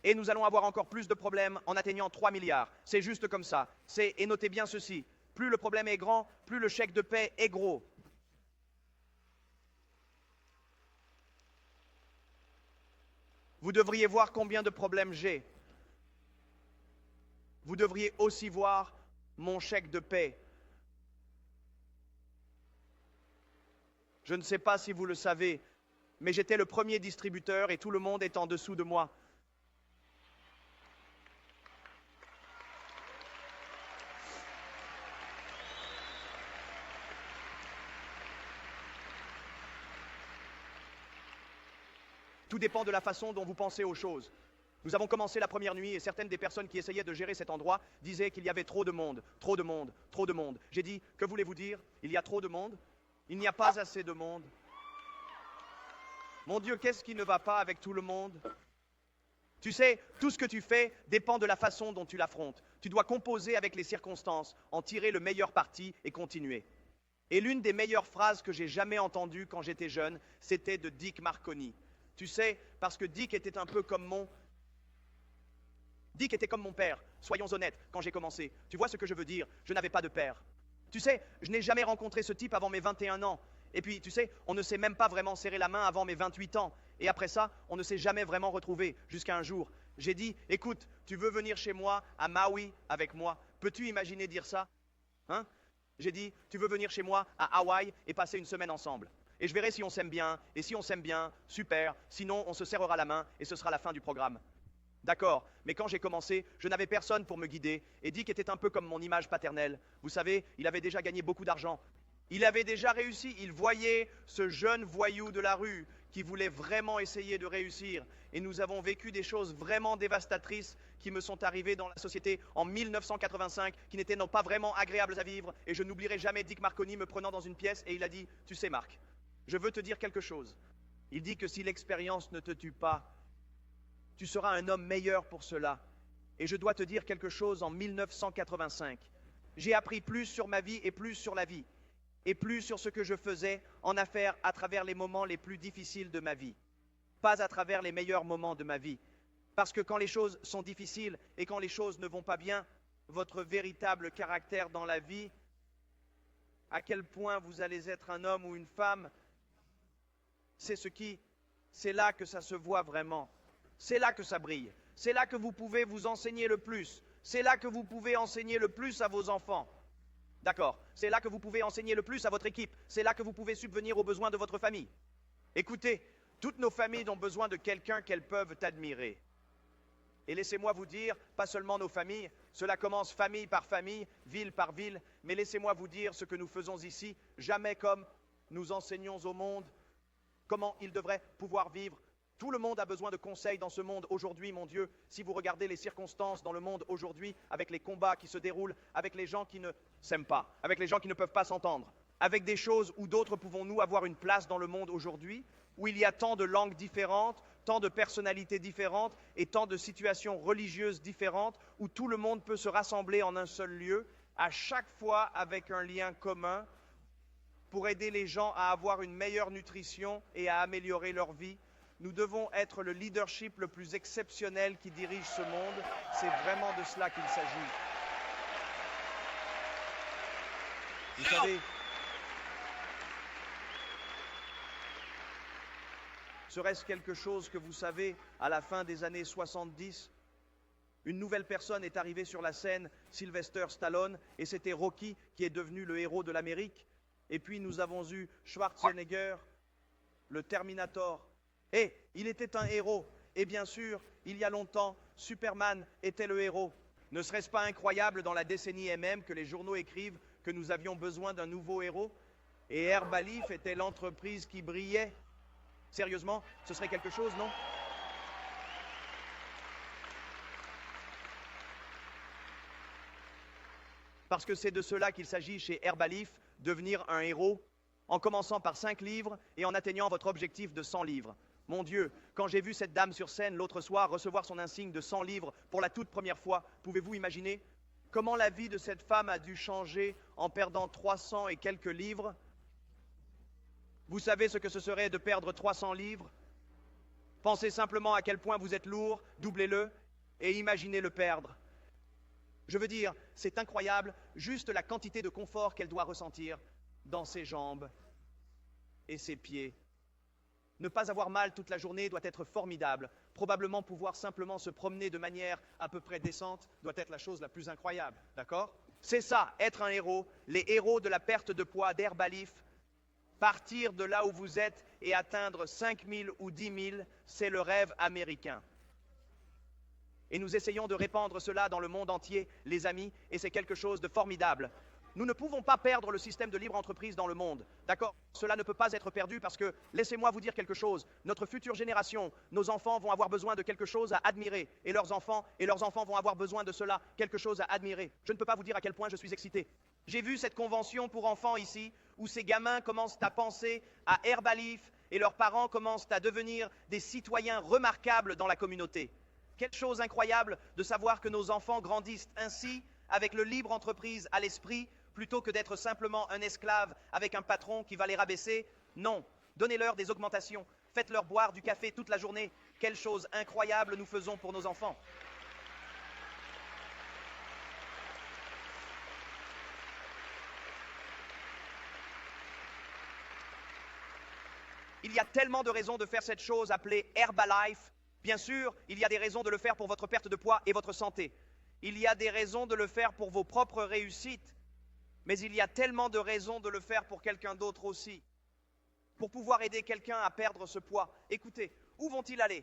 Et nous allons avoir encore plus de problèmes en atteignant 3 milliards. C'est juste comme ça. Et notez bien ceci, plus le problème est grand, plus le chèque de paie est gros. Vous devriez voir combien de problèmes j'ai. Vous devriez aussi voir mon chèque de paie. Je ne sais pas si vous le savez, mais j'étais le premier distributeur et tout le monde est en dessous de moi. Tout dépend de la façon dont vous pensez aux choses. Nous avons commencé la première nuit et certaines des personnes qui essayaient de gérer cet endroit disaient qu'il y avait trop de monde, trop de monde, trop de monde. J'ai dit, que voulez-vous dire? Il y a trop de monde? Il n'y a pas assez de monde. Mon Dieu, qu'est-ce qui ne va pas avec tout le monde? Tu sais, tout ce que tu fais dépend de la façon dont tu l'affrontes. Tu dois composer avec les circonstances, en tirer le meilleur parti et continuer. Et l'une des meilleures phrases que j'ai jamais entendues quand j'étais jeune, c'était de Dick Marconi. Tu sais, parce que Dick était un peu comme Dick était comme mon père, soyons honnêtes, quand j'ai commencé. Tu vois ce que je veux dire? Je n'avais pas de père. Tu sais, je n'ai jamais rencontré ce type avant mes 21 ans. Et puis, tu sais, on ne s'est même pas vraiment serré la main avant mes 28 ans. Et après ça, on ne s'est jamais vraiment retrouvé, jusqu'à un jour. J'ai dit, écoute, tu veux venir chez moi, à Maui, avec moi? Peux-tu imaginer dire ça? Hein? J'ai dit, tu veux venir chez moi, à Hawaï, et passer une semaine ensemble? Et je verrai si on s'aime bien, et si on s'aime bien, super, sinon on se serrera la main, et ce sera la fin du programme. D'accord, mais quand j'ai commencé, je n'avais personne pour me guider, et Dick était un peu comme mon image paternelle. Vous savez, il avait déjà gagné beaucoup d'argent. Il avait déjà réussi, il voyait ce jeune voyou de la rue qui voulait vraiment essayer de réussir. Et nous avons vécu des choses vraiment dévastatrices qui me sont arrivées dans la société en 1985, qui n'étaient non pas vraiment agréables à vivre. Et je n'oublierai jamais Dick Marconi me prenant dans une pièce et il a dit, tu sais Marc, je veux te dire quelque chose. Il dit que si l'expérience ne te tue pas, tu seras un homme meilleur pour cela. Et je dois te dire quelque chose en 1985. J'ai appris plus sur ma vie et plus sur la vie. Et plus sur ce que je faisais en affaires à travers les moments les plus difficiles de ma vie. Pas à travers les meilleurs moments de ma vie. Parce que quand les choses sont difficiles et quand les choses ne vont pas bien, votre véritable caractère dans la vie, à quel point vous allez être un homme ou une femme, c'est là que ça se voit vraiment. C'est là que ça brille. C'est là que vous pouvez vous enseigner le plus. C'est là que vous pouvez enseigner le plus à vos enfants. D'accord, c'est là que vous pouvez enseigner le plus à votre équipe. C'est là que vous pouvez subvenir aux besoins de votre famille. Écoutez, toutes nos familles ont besoin de quelqu'un qu'elles peuvent admirer. Et laissez-moi vous dire, pas seulement nos familles, cela commence famille par famille, ville par ville, mais laissez-moi vous dire ce que nous faisons ici, jamais comme nous enseignons au monde comment il devrait pouvoir vivre. Tout le monde a besoin de conseils dans ce monde aujourd'hui, mon Dieu. Si vous regardez les circonstances dans le monde aujourd'hui, avec les combats qui se déroulent, avec les gens qui ne s'aiment pas, avec les gens qui ne peuvent pas s'entendre, avec des choses où d'autres pouvons-nous avoir une place dans le monde aujourd'hui, où il y a tant de langues différentes, tant de personnalités différentes et tant de situations religieuses différentes, où tout le monde peut se rassembler en un seul lieu, à chaque fois avec un lien commun, pour aider les gens à avoir une meilleure nutrition et à améliorer leur vie. Nous devons être le leadership le plus exceptionnel qui dirige ce monde. C'est vraiment de cela qu'il s'agit. Vous savez, Serait-ce quelque chose que vous savez, à la fin des années 70, une nouvelle personne est arrivée sur la scène, Sylvester Stallone, et c'était Rocky qui est devenu le héros de l'Amérique. Et puis nous avons eu Schwarzenegger, le Terminator. Et il était un héros. Et bien sûr, il y a longtemps, Superman était le héros. Ne serait-ce pas incroyable dans la décennie MM que les journaux écrivent que nous avions besoin d'un nouveau héros? Et Herbalife était l'entreprise qui brillait. Sérieusement, ce serait quelque chose, non? Parce que c'est de cela qu'il s'agit chez Herbalife, devenir un héros, en commençant par 5 livres et en atteignant votre objectif de 100 livres. Mon Dieu, quand j'ai vu cette dame sur scène l'autre soir recevoir son insigne de 100 livres pour la toute première fois, pouvez-vous imaginer comment la vie de cette femme a dû changer en perdant 300 et quelques livres? Vous savez ce que ce serait de perdre 300 livres? Pensez simplement à quel point vous êtes lourd, doublez-le, et imaginez le perdre. Je veux dire, c'est incroyable, juste la quantité de confort qu'elle doit ressentir dans ses jambes et ses pieds. Ne pas avoir mal toute la journée doit être formidable. Probablement pouvoir simplement se promener de manière à peu près décente doit être la chose la plus incroyable, d'accord? C'est ça, être un héros, les héros de la perte de poids d'Herbalife. Partir de là où vous êtes et atteindre 5 000 ou 10 000, c'est le rêve américain. Et nous essayons de répandre cela dans le monde entier, les amis, et c'est quelque chose de formidable. Nous ne pouvons pas perdre le système de libre entreprise dans le monde, d'accord? Cela ne peut pas être perdu parce que, laissez-moi vous dire quelque chose, notre future génération, nos enfants vont avoir besoin de quelque chose à admirer, et leurs enfants vont avoir besoin de cela, quelque chose à admirer. Je ne peux pas vous dire à quel point je suis excité. J'ai vu cette convention pour enfants ici, où ces gamins commencent à penser à Herbalife, et leurs parents commencent à devenir des citoyens remarquables dans la communauté. Quelle chose incroyable de savoir que nos enfants grandissent ainsi, avec le libre entreprise à l'esprit, plutôt que d'être simplement un esclave avec un patron qui va les rabaisser. Non, donnez-leur des augmentations, faites-leur boire du café toute la journée. Quelle chose incroyable nous faisons pour nos enfants. Il y a tellement de raisons de faire cette chose appelée Herbalife. Bien sûr, il y a des raisons de le faire pour votre perte de poids et votre santé. Il y a des raisons de le faire pour vos propres réussites. Mais il y a tellement de raisons de le faire pour quelqu'un d'autre aussi. Pour pouvoir aider quelqu'un à perdre ce poids. Écoutez, où vont-ils aller?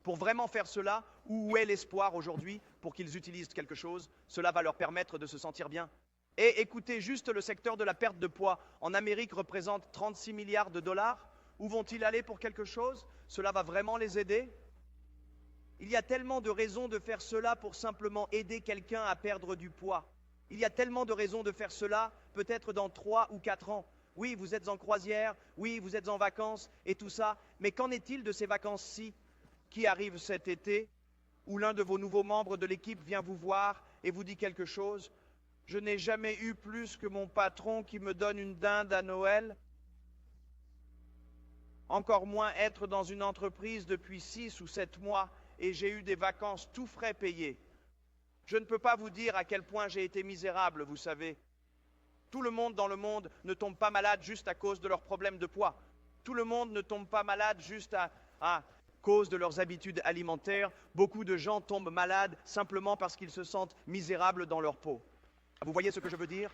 Pour vraiment faire cela, où est l'espoir aujourd'hui pour qu'ils utilisent quelque chose? Cela va leur permettre de se sentir bien. Et écoutez, juste le secteur de la perte de poids en Amérique représente 36 milliards de dollars. Où vont-ils aller pour quelque chose? Cela va vraiment les aider? Il y a tellement de raisons de faire cela pour simplement aider quelqu'un à perdre du poids. Il y a tellement de raisons de faire cela, peut-être dans 3 ou 4 ans. Oui, vous êtes en croisière, oui, vous êtes en vacances et tout ça, mais qu'en est-il de ces vacances-ci qui arrivent cet été, où l'un de vos nouveaux membres de l'équipe vient vous voir et vous dit quelque chose? Je n'ai jamais eu plus que mon patron qui me donne une dinde à Noël. Encore moins être dans une entreprise depuis 6 ou 7 mois et j'ai eu des vacances tout frais payées. Je ne peux pas vous dire à quel point j'ai été misérable, vous savez. Tout le monde dans le monde ne tombe pas malade juste à cause de leurs problèmes de poids. Tout le monde ne tombe pas malade juste à cause de leurs habitudes alimentaires. Beaucoup de gens tombent malades simplement parce qu'ils se sentent misérables dans leur peau. Vous voyez ce que je veux dire?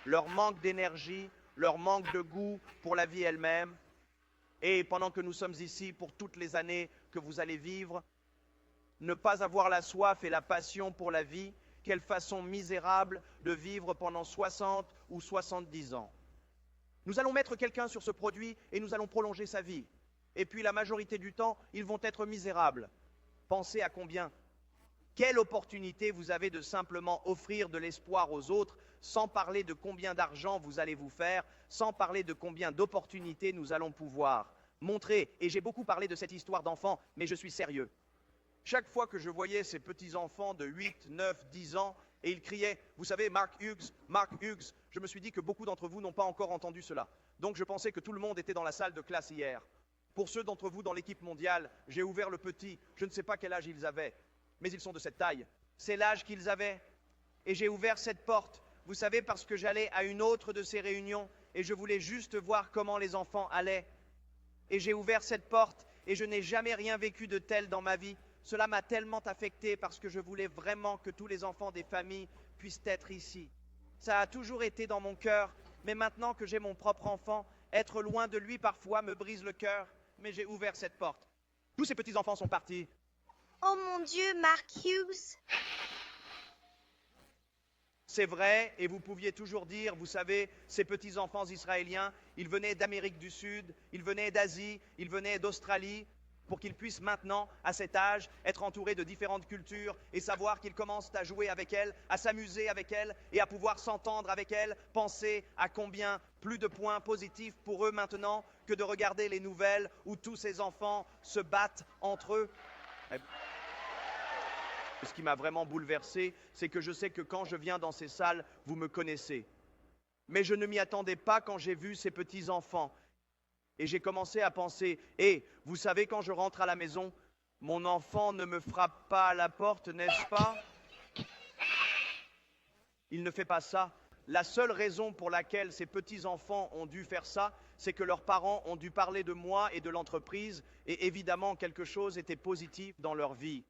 Leur manque d'énergie, leur manque de goût pour la vie elle-même. Et pendant que nous sommes ici pour toutes les années que vous allez vivre, ne pas avoir la soif et la passion pour la vie, quelle façon misérable de vivre pendant 60 ou 70 ans. Nous allons mettre quelqu'un sur ce produit et nous allons prolonger sa vie. Et puis la majorité du temps, ils vont être misérables. Pensez à combien. Quelle opportunité vous avez de simplement offrir de l'espoir aux autres, sans parler de combien d'argent vous allez vous faire, sans parler de combien d'opportunités nous allons pouvoir montrer. Et j'ai beaucoup parlé de cette histoire d'enfants, mais je suis sérieux. Chaque fois que je voyais ces petits-enfants de 8, 9, 10 ans, et ils criaient, vous savez, Mark Hughes, je me suis dit que beaucoup d'entre vous n'ont pas encore entendu cela. Donc je pensais que tout le monde était dans la salle de classe hier. Pour ceux d'entre vous dans l'équipe mondiale, j'ai ouvert le petit, je ne sais pas quel âge ils avaient, mais ils sont de cette taille. C'est l'âge qu'ils avaient. Et j'ai ouvert cette porte. Vous savez, parce que j'allais à une autre de ces réunions et je voulais juste voir comment les enfants allaient. Et j'ai ouvert cette porte et je n'ai jamais rien vécu de tel dans ma vie. Cela m'a tellement affecté parce que je voulais vraiment que tous les enfants des familles puissent être ici. Ça a toujours été dans mon cœur, mais maintenant que j'ai mon propre enfant, être loin de lui parfois me brise le cœur. Mais j'ai ouvert cette porte. Tous ces petits-enfants sont partis. Oh mon Dieu, Mark Hughes! C'est vrai, et vous pouviez toujours dire, vous savez, ces petits-enfants israéliens, ils venaient d'Amérique du Sud, ils venaient d'Asie, ils venaient d'Australie, pour qu'ils puissent maintenant, à cet âge, être entourés de différentes cultures et savoir qu'ils commencent à jouer avec elles, à s'amuser avec elles et à pouvoir s'entendre avec elles, penser à combien plus de points positifs pour eux maintenant que de regarder les nouvelles où tous ces enfants se battent entre eux. Ce qui m'a vraiment bouleversé, c'est que je sais que quand je viens dans ces salles, vous me connaissez. Mais je ne m'y attendais pas quand j'ai vu ces petits-enfants. Et j'ai commencé à penser, vous savez, quand je rentre à la maison, mon enfant ne me frappe pas à la porte, n'est-ce pas? Il ne fait pas ça. La seule raison pour laquelle ces petits-enfants ont dû faire ça, c'est que leurs parents ont dû parler de moi et de l'entreprise, et évidemment quelque chose était positif dans leur vie.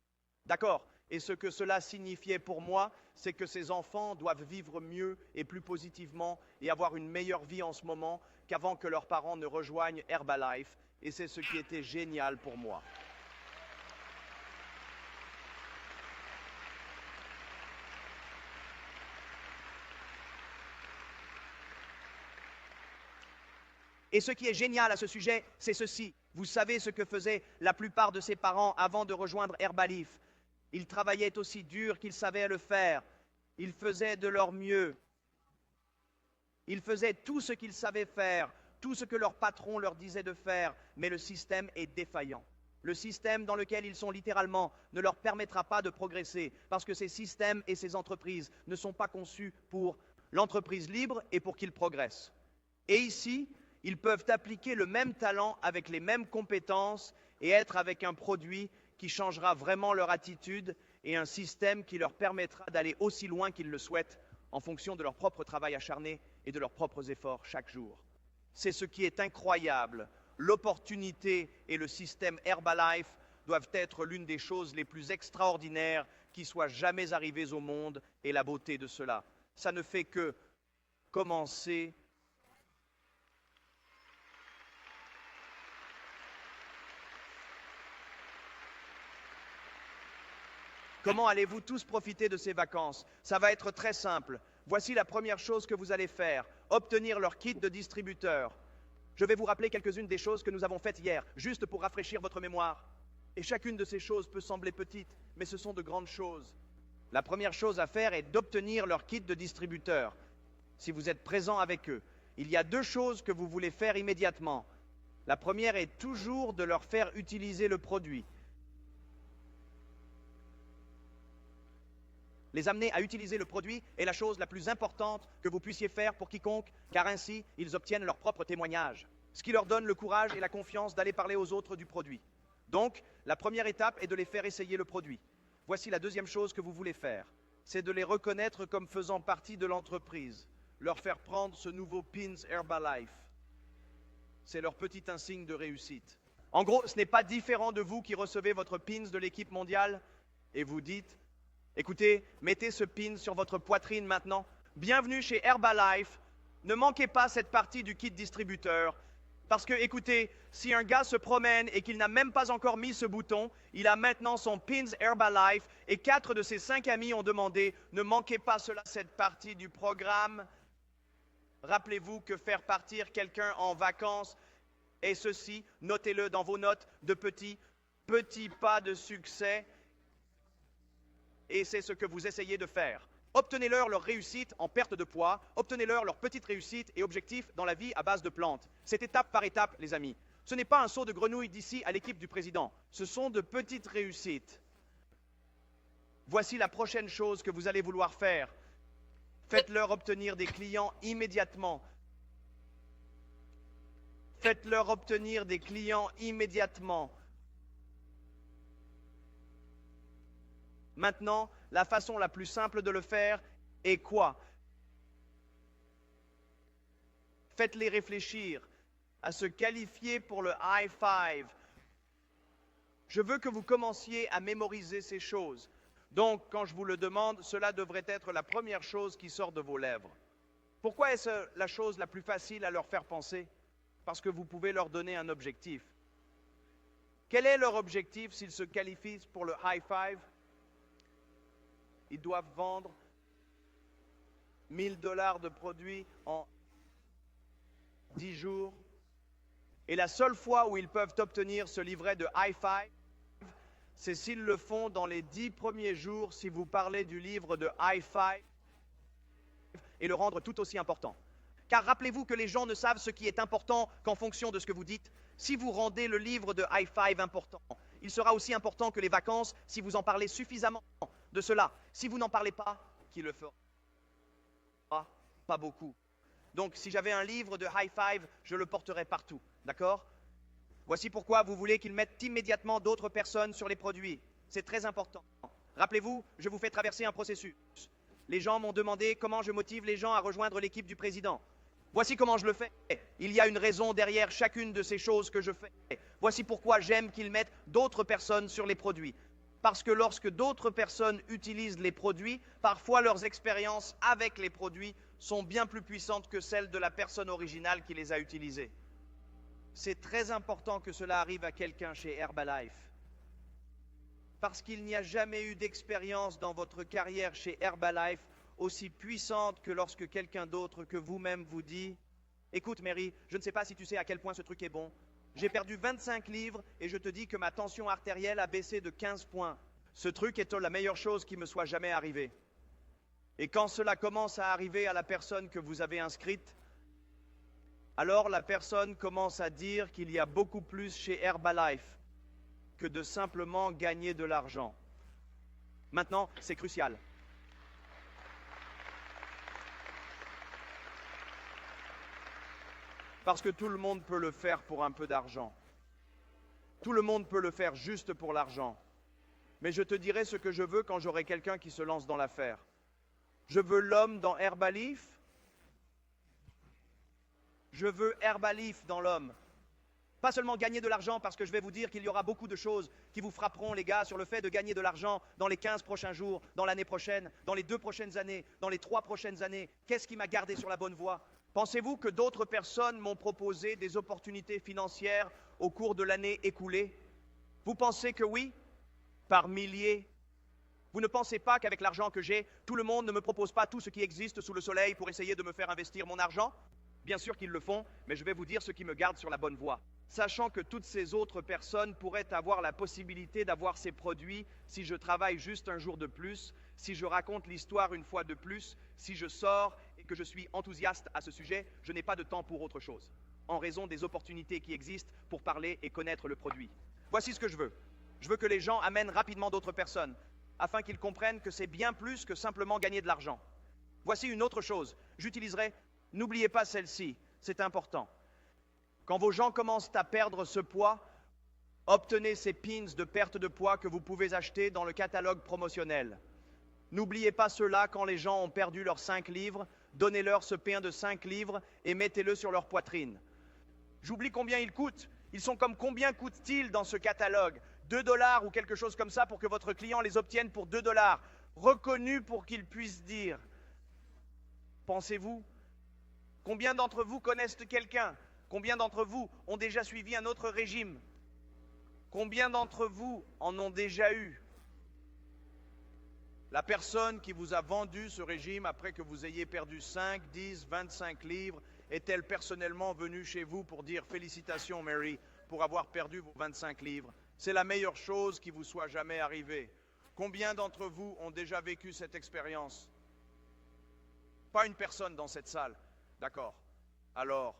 D'accord? Et ce que cela signifiait pour moi, c'est que ces enfants doivent vivre mieux et plus positivement et avoir une meilleure vie en ce moment qu'avant que leurs parents ne rejoignent Herbalife. Et c'est ce qui était génial pour moi. Et ce qui est génial à ce sujet, c'est ceci. Vous savez ce que faisaient la plupart de ces parents avant de rejoindre Herbalife. Ils travaillaient aussi dur qu'ils savaient le faire. Ils faisaient de leur mieux. Ils faisaient tout ce qu'ils savaient faire, tout ce que leur patron leur disait de faire, mais le système est défaillant. Le système dans lequel ils sont littéralement ne leur permettra pas de progresser, parce que ces systèmes et ces entreprises ne sont pas conçus pour l'entreprise libre et pour qu'ils progressent. Et ici, ils peuvent appliquer le même talent avec les mêmes compétences et être avec un produit qui changera vraiment leur attitude et un système qui leur permettra d'aller aussi loin qu'ils le souhaitent en fonction de leur propre travail acharné et de leurs propres efforts chaque jour. C'est ce qui est incroyable. L'opportunité et le système Herbalife doivent être l'une des choses les plus extraordinaires qui soient jamais arrivées au monde et la beauté de cela. Ça ne fait que commencer. Comment allez-vous tous profiter de ces vacances? Ça va être très simple. Voici la première chose que vous allez faire, obtenir leur kit de distributeur. Je vais vous rappeler quelques-unes des choses que nous avons faites hier, juste pour rafraîchir votre mémoire. Et chacune de ces choses peut sembler petite, mais ce sont de grandes choses. La première chose à faire est d'obtenir leur kit de distributeur. Si vous êtes présent avec eux, il y a deux choses que vous voulez faire immédiatement. La première est toujours de leur faire utiliser le produit. Les amener à utiliser le produit est la chose la plus importante que vous puissiez faire pour quiconque, car ainsi, ils obtiennent leur propre témoignage, ce qui leur donne le courage et la confiance d'aller parler aux autres du produit. Donc, la première étape est de les faire essayer le produit. Voici la deuxième chose que vous voulez faire, c'est de les reconnaître comme faisant partie de l'entreprise, leur faire prendre ce nouveau Pins Herbalife. C'est leur petit insigne de réussite. En gros, ce n'est pas différent de vous qui recevez votre Pins de l'équipe mondiale et vous dites: écoutez, mettez ce pin sur votre poitrine maintenant. Bienvenue chez Herbalife. Ne manquez pas cette partie du kit distributeur. Parce que, écoutez, si un gars se promène et qu'il n'a même pas encore mis ce bouton, il a maintenant son pins Herbalife et 4 de ses 5 amis ont demandé: ne manquez pas cela, cette partie du programme. Rappelez-vous que faire partir quelqu'un en vacances est ceci, notez-le dans vos notes, de petits pas de succès. Et c'est ce que vous essayez de faire. Obtenez-leur leur réussite en perte de poids, obtenez-leur leur petite réussite et objectifs dans la vie à base de plantes. C'est étape par étape, les amis. Ce n'est pas un saut de grenouille d'ici à l'équipe du président. Ce sont de petites réussites. Voici la prochaine chose que vous allez vouloir faire. Faites-leur obtenir des clients immédiatement. Faites-leur obtenir des clients immédiatement. Maintenant, la façon la plus simple de le faire est quoi? Faites-les réfléchir à se qualifier pour le high five. Je veux que vous commenciez à mémoriser ces choses. Donc, quand je vous le demande, cela devrait être la première chose qui sort de vos lèvres. Pourquoi est-ce la chose la plus facile à leur faire penser? Parce que vous pouvez leur donner un objectif. Quel est leur objectif s'ils se qualifient pour le high five? Ils doivent vendre 1000 $ de produits en 10 jours. Et la seule fois où ils peuvent obtenir ce livret de high five, c'est s'ils le font dans les 10 premiers jours si vous parlez du livre de high five et le rendre tout aussi important. Car rappelez-vous que les gens ne savent ce qui est important qu'en fonction de ce que vous dites. Si vous rendez le livre de high five important, il sera aussi important que les vacances si vous en parlez suffisamment de cela. Si vous n'en parlez pas, qui le fera? Pas beaucoup. Donc si j'avais un livre de high five, je le porterais partout, d'accord? Voici pourquoi vous voulez qu'ils mettent immédiatement d'autres personnes sur les produits. C'est très important. Rappelez-vous, je vous fais traverser un processus. Les gens m'ont demandé comment je motive les gens à rejoindre l'équipe du président. Voici comment je le fais. Il y a une raison derrière chacune de ces choses que je fais. Voici pourquoi j'aime qu'ils mettent d'autres personnes sur les produits. Parce que lorsque d'autres personnes utilisent les produits, parfois leurs expériences avec les produits sont bien plus puissantes que celles de la personne originale qui les a utilisés. C'est très important que cela arrive à quelqu'un chez Herbalife. Parce qu'il n'y a jamais eu d'expérience dans votre carrière chez Herbalife aussi puissante que lorsque quelqu'un d'autre que vous-même vous dit « Écoute Mary, je ne sais pas si tu sais à quel point ce truc est bon. J'ai perdu 25 livres et je te dis que ma tension artérielle a baissé de 15 points. Ce truc est la meilleure chose qui me soit jamais arrivée. » Et quand cela commence à arriver à la personne que vous avez inscrite, alors la personne commence à dire qu'il y a beaucoup plus chez Herbalife que de simplement gagner de l'argent. Maintenant, c'est crucial. Parce que tout le monde peut le faire pour un peu d'argent. Tout le monde peut le faire juste pour l'argent. Mais je te dirai ce que je veux quand j'aurai quelqu'un qui se lance dans l'affaire. Je veux l'homme dans Herbalife. Je veux Herbalife dans l'homme. Pas seulement gagner de l'argent, parce que je vais vous dire qu'il y aura beaucoup de choses qui vous frapperont, les gars, sur le fait de gagner de l'argent dans les 15 prochains jours, dans l'année prochaine, dans les 2 prochaines années, dans les 3 prochaines années. Qu'est-ce qui m'a gardé sur la bonne voie? Pensez-vous que d'autres personnes m'ont proposé des opportunités financières au cours de l'année écoulée? Vous pensez que oui? Par milliers? Vous ne pensez pas qu'avec l'argent que j'ai, tout le monde ne me propose pas tout ce qui existe sous le soleil pour essayer de me faire investir mon argent? Bien sûr qu'ils le font, mais je vais vous dire ce qui me garde sur la bonne voie. Sachant que toutes ces autres personnes pourraient avoir la possibilité d'avoir ces produits si je travaille juste un jour de plus, si je raconte l'histoire une fois de plus, si je sors et que je suis enthousiaste à ce sujet, je n'ai pas de temps pour autre chose, en raison des opportunités qui existent pour parler et connaître le produit. Voici ce que je veux. Je veux que les gens amènent rapidement d'autres personnes, afin qu'ils comprennent que c'est bien plus que simplement gagner de l'argent. Voici une autre chose. J'utiliserai, n'oubliez pas celle-ci, c'est important. Quand vos gens commencent à perdre ce poids, obtenez ces pins de perte de poids que vous pouvez acheter dans le catalogue promotionnel. N'oubliez pas cela quand les gens ont perdu leurs 5 livres, donnez-leur ce pain de 5 livres et mettez-le sur leur poitrine. J'oublie combien ils coûtent. Ils sont comme combien coûtent-ils dans ce catalogue? 2 $ ou quelque chose comme ça pour que votre client les obtienne pour 2 $, reconnus pour qu'ils puissent dire. Pensez-vous? Combien d'entre vous connaissent quelqu'un? Combien d'entre vous ont déjà suivi un autre régime? Combien d'entre vous en ont déjà eu? La personne qui vous a vendu ce régime après que vous ayez perdu 5, 10, 25 livres, est-elle personnellement venue chez vous pour dire « Félicitations Mary pour avoir perdu vos 25 livres. C'est la meilleure chose qui vous soit jamais arrivée. » Combien d'entre vous ont déjà vécu cette expérience? Pas une personne dans cette salle. D'accord. Alors,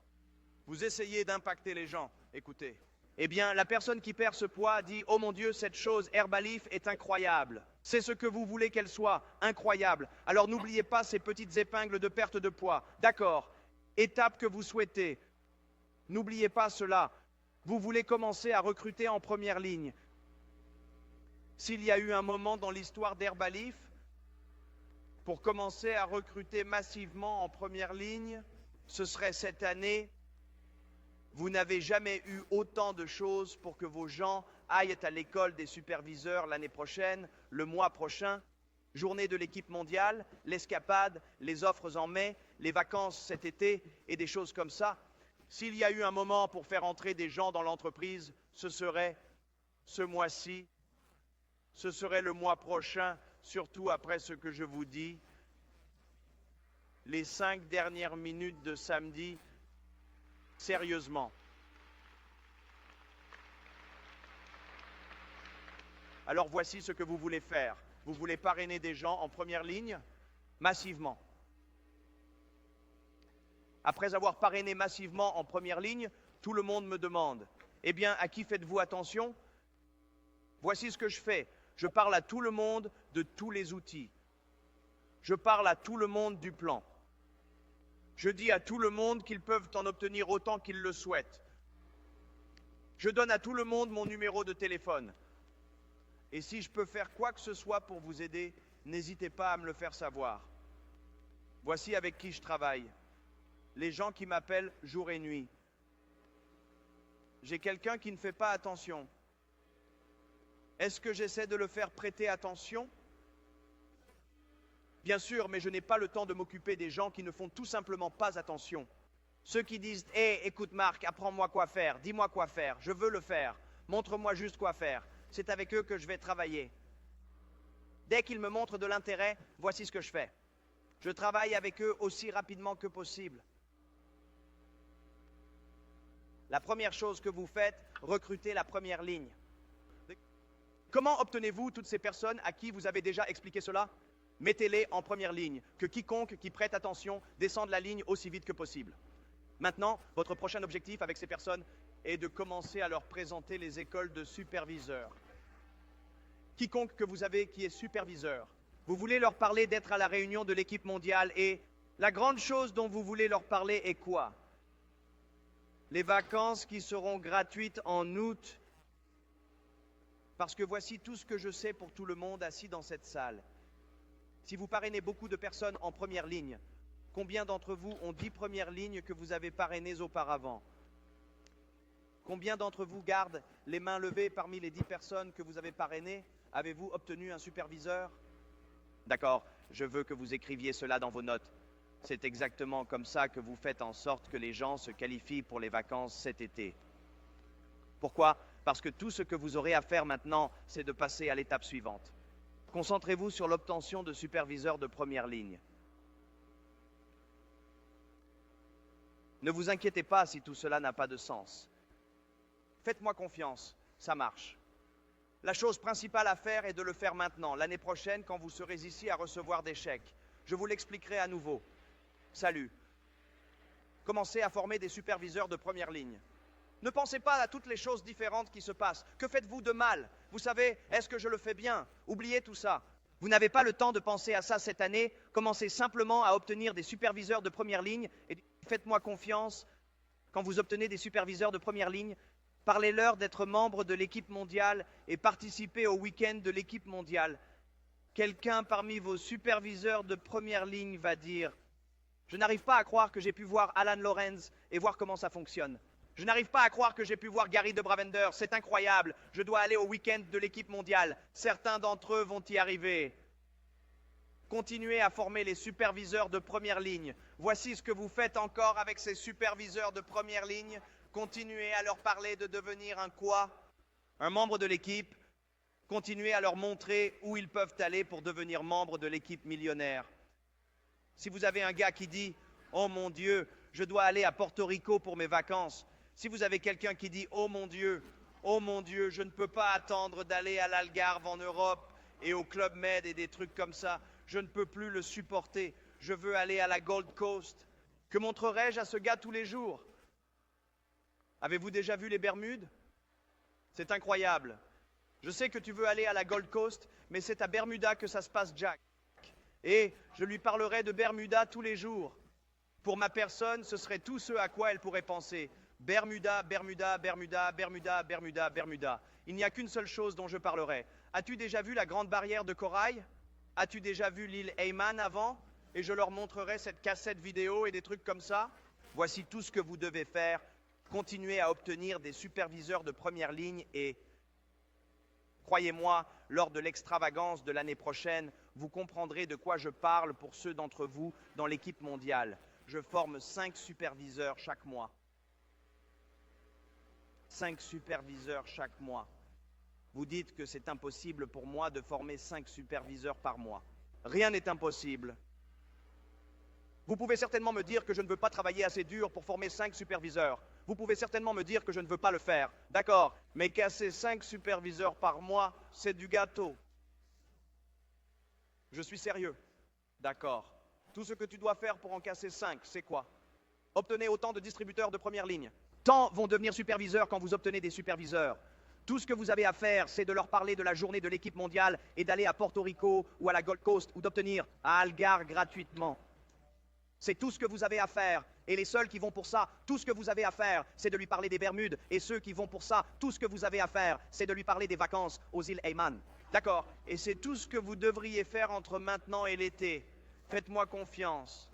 vous essayez d'impacter les gens. Écoutez. Eh bien, la personne qui perd ce poids dit « Oh mon Dieu, cette chose Herbalife est incroyable. C'est ce que vous voulez qu'elle soit, incroyable. Alors n'oubliez pas ces petites épingles de perte de poids. D'accord. Étape que vous souhaitez. N'oubliez pas cela. Vous voulez commencer à recruter en première ligne. S'il y a eu un moment dans l'histoire d'Herbalife pour commencer à recruter massivement en première ligne, ce serait cette année, vous n'avez jamais eu autant de choses pour que vos gens aillent à l'école des superviseurs l'année prochaine, le mois prochain, journée de l'équipe mondiale, l'escapade, les offres en mai, les vacances cet été et des choses comme ça. S'il y a eu un moment pour faire entrer des gens dans l'entreprise, ce serait ce mois-ci, ce serait le mois prochain, surtout après ce que je vous dis. Les 5 dernières minutes de samedi, sérieusement. Alors voici ce que vous voulez faire. Vous voulez parrainer des gens en première ligne, massivement. Après avoir parrainé massivement en première ligne, tout le monde me demande, eh bien, à qui faites-vous attention? Voici ce que je fais. Je parle à tout le monde de tous les outils. Je parle à tout le monde du plan. Je dis à tout le monde qu'ils peuvent en obtenir autant qu'ils le souhaitent. Je donne à tout le monde mon numéro de téléphone. Et si je peux faire quoi que ce soit pour vous aider, n'hésitez pas à me le faire savoir. Voici avec qui je travaille. Les gens qui m'appellent jour et nuit. J'ai quelqu'un qui ne fait pas attention. Est-ce que j'essaie de le faire prêter attention? Bien sûr, mais je n'ai pas le temps de m'occuper des gens qui ne font tout simplement pas attention. Ceux qui disent « Hé, écoute Marc, apprends-moi quoi faire, dis-moi quoi faire, je veux le faire, montre-moi juste quoi faire. » C'est avec eux que je vais travailler. Dès qu'ils me montrent de l'intérêt, voici ce que je fais. Je travaille avec eux aussi rapidement que possible. La première chose que vous faites, recrutez la première ligne. Comment obtenez-vous toutes ces personnes à qui vous avez déjà expliqué cela? Mettez-les en première ligne, que quiconque qui prête attention descende la ligne aussi vite que possible. Maintenant, votre prochain objectif avec ces personnes est de commencer à leur présenter les écoles de superviseurs. Quiconque que vous avez qui est superviseur, vous voulez leur parler d'être à la réunion de l'équipe mondiale et la grande chose dont vous voulez leur parler est quoi? Les vacances qui seront gratuites en août. Parce que voici tout ce que je sais pour tout le monde assis dans cette salle. Si vous parrainez beaucoup de personnes en première ligne, combien d'entre vous ont 10 premières lignes que vous avez parrainées auparavant? Combien d'entre vous gardent les mains levées parmi les 10 personnes que vous avez parrainées? Avez-vous obtenu un superviseur? D'accord, je veux que vous écriviez cela dans vos notes. C'est exactement comme ça que vous faites en sorte que les gens se qualifient pour les vacances cet été. Pourquoi? Parce que tout ce que vous aurez à faire maintenant, c'est de passer à l'étape suivante. Concentrez-vous sur l'obtention de superviseurs de première ligne. Ne vous inquiétez pas si tout cela n'a pas de sens. Faites-moi confiance, ça marche. La chose principale à faire est de le faire maintenant, l'année prochaine, quand vous serez ici à recevoir des chèques. Je vous l'expliquerai à nouveau. Salut. Commencez à former des superviseurs de première ligne. Ne pensez pas à toutes les choses différentes qui se passent. Que faites-vous de mal? Vous savez, est-ce que je le fais bien? Oubliez tout ça. Vous n'avez pas le temps de penser à ça cette année. Commencez simplement à obtenir des superviseurs de première ligne et faites-moi confiance. Quand vous obtenez des superviseurs de première ligne, parlez-leur d'être membres de l'équipe mondiale et participer au week-end de l'équipe mondiale. Quelqu'un parmi vos superviseurs de première ligne va dire « Je n'arrive pas à croire que j'ai pu voir Alan Lorenz et voir comment ça fonctionne. Je n'arrive pas à croire que j'ai pu voir Gary de Bravender. C'est incroyable. Je dois aller au week-end de l'équipe mondiale. Certains d'entre eux vont y arriver. » Continuez à former les superviseurs de première ligne. Voici ce que vous faites encore avec ces superviseurs de première ligne. Continuez à leur parler de devenir un quoi? Un membre de l'équipe. Continuez à leur montrer où ils peuvent aller pour devenir membre de l'équipe millionnaire. Si vous avez un gars qui dit « Oh mon Dieu, je dois aller à Porto Rico pour mes vacances », si vous avez quelqu'un qui dit « Oh mon Dieu, je ne peux pas attendre d'aller à l'Algarve en Europe et au Club Med et des trucs comme ça, je ne peux plus le supporter, je veux aller à la Gold Coast », que montrerai-je à ce gars tous les jours? Avez-vous déjà vu les Bermudes? C'est incroyable. Je sais que tu veux aller à la Gold Coast, mais c'est à Bermuda que ça se passe, Jack. Et je lui parlerai de Bermuda tous les jours. Pour ma personne, ce serait tout ce à quoi elle pourrait penser. Bermuda, Bermuda, Bermuda, Bermuda, Bermuda, Bermuda. Il n'y a qu'une seule chose dont je parlerai. As-tu déjà vu la grande barrière de corail? As-tu déjà vu l'île Hayman avant? Et je leur montrerai cette cassette vidéo et des trucs comme ça. Voici tout ce que vous devez faire. Continuez à obtenir des superviseurs de première ligne et, croyez-moi, lors de l'extravagance de l'année prochaine, vous comprendrez de quoi je parle pour ceux d'entre vous dans l'équipe mondiale. Je forme 5 superviseurs chaque mois. 5 superviseurs chaque mois. Vous dites que c'est impossible pour moi de former 5 superviseurs par mois. Rien n'est impossible. Vous pouvez certainement me dire que je ne veux pas travailler assez dur pour former 5 superviseurs. Vous pouvez certainement me dire que je ne veux pas le faire. D'accord, mais casser 5 superviseurs par mois, c'est du gâteau. Je suis sérieux. D'accord. Tout ce que tu dois faire pour en casser 5, c'est quoi? Obtenez autant de distributeurs de première ligne. Tant vont devenir superviseurs quand vous obtenez des superviseurs. Tout ce que vous avez à faire, c'est de leur parler de la journée de l'équipe mondiale et d'aller à Porto Rico ou à la Gold Coast ou d'obtenir à Algar gratuitement. C'est tout ce que vous avez à faire. Et les seuls qui vont pour ça, tout ce que vous avez à faire, c'est de lui parler des Bermudes. Et ceux qui vont pour ça, tout ce que vous avez à faire, c'est de lui parler des vacances aux îles Hayman. D'accord. Et c'est tout ce que vous devriez faire entre maintenant et l'été. Faites-moi confiance.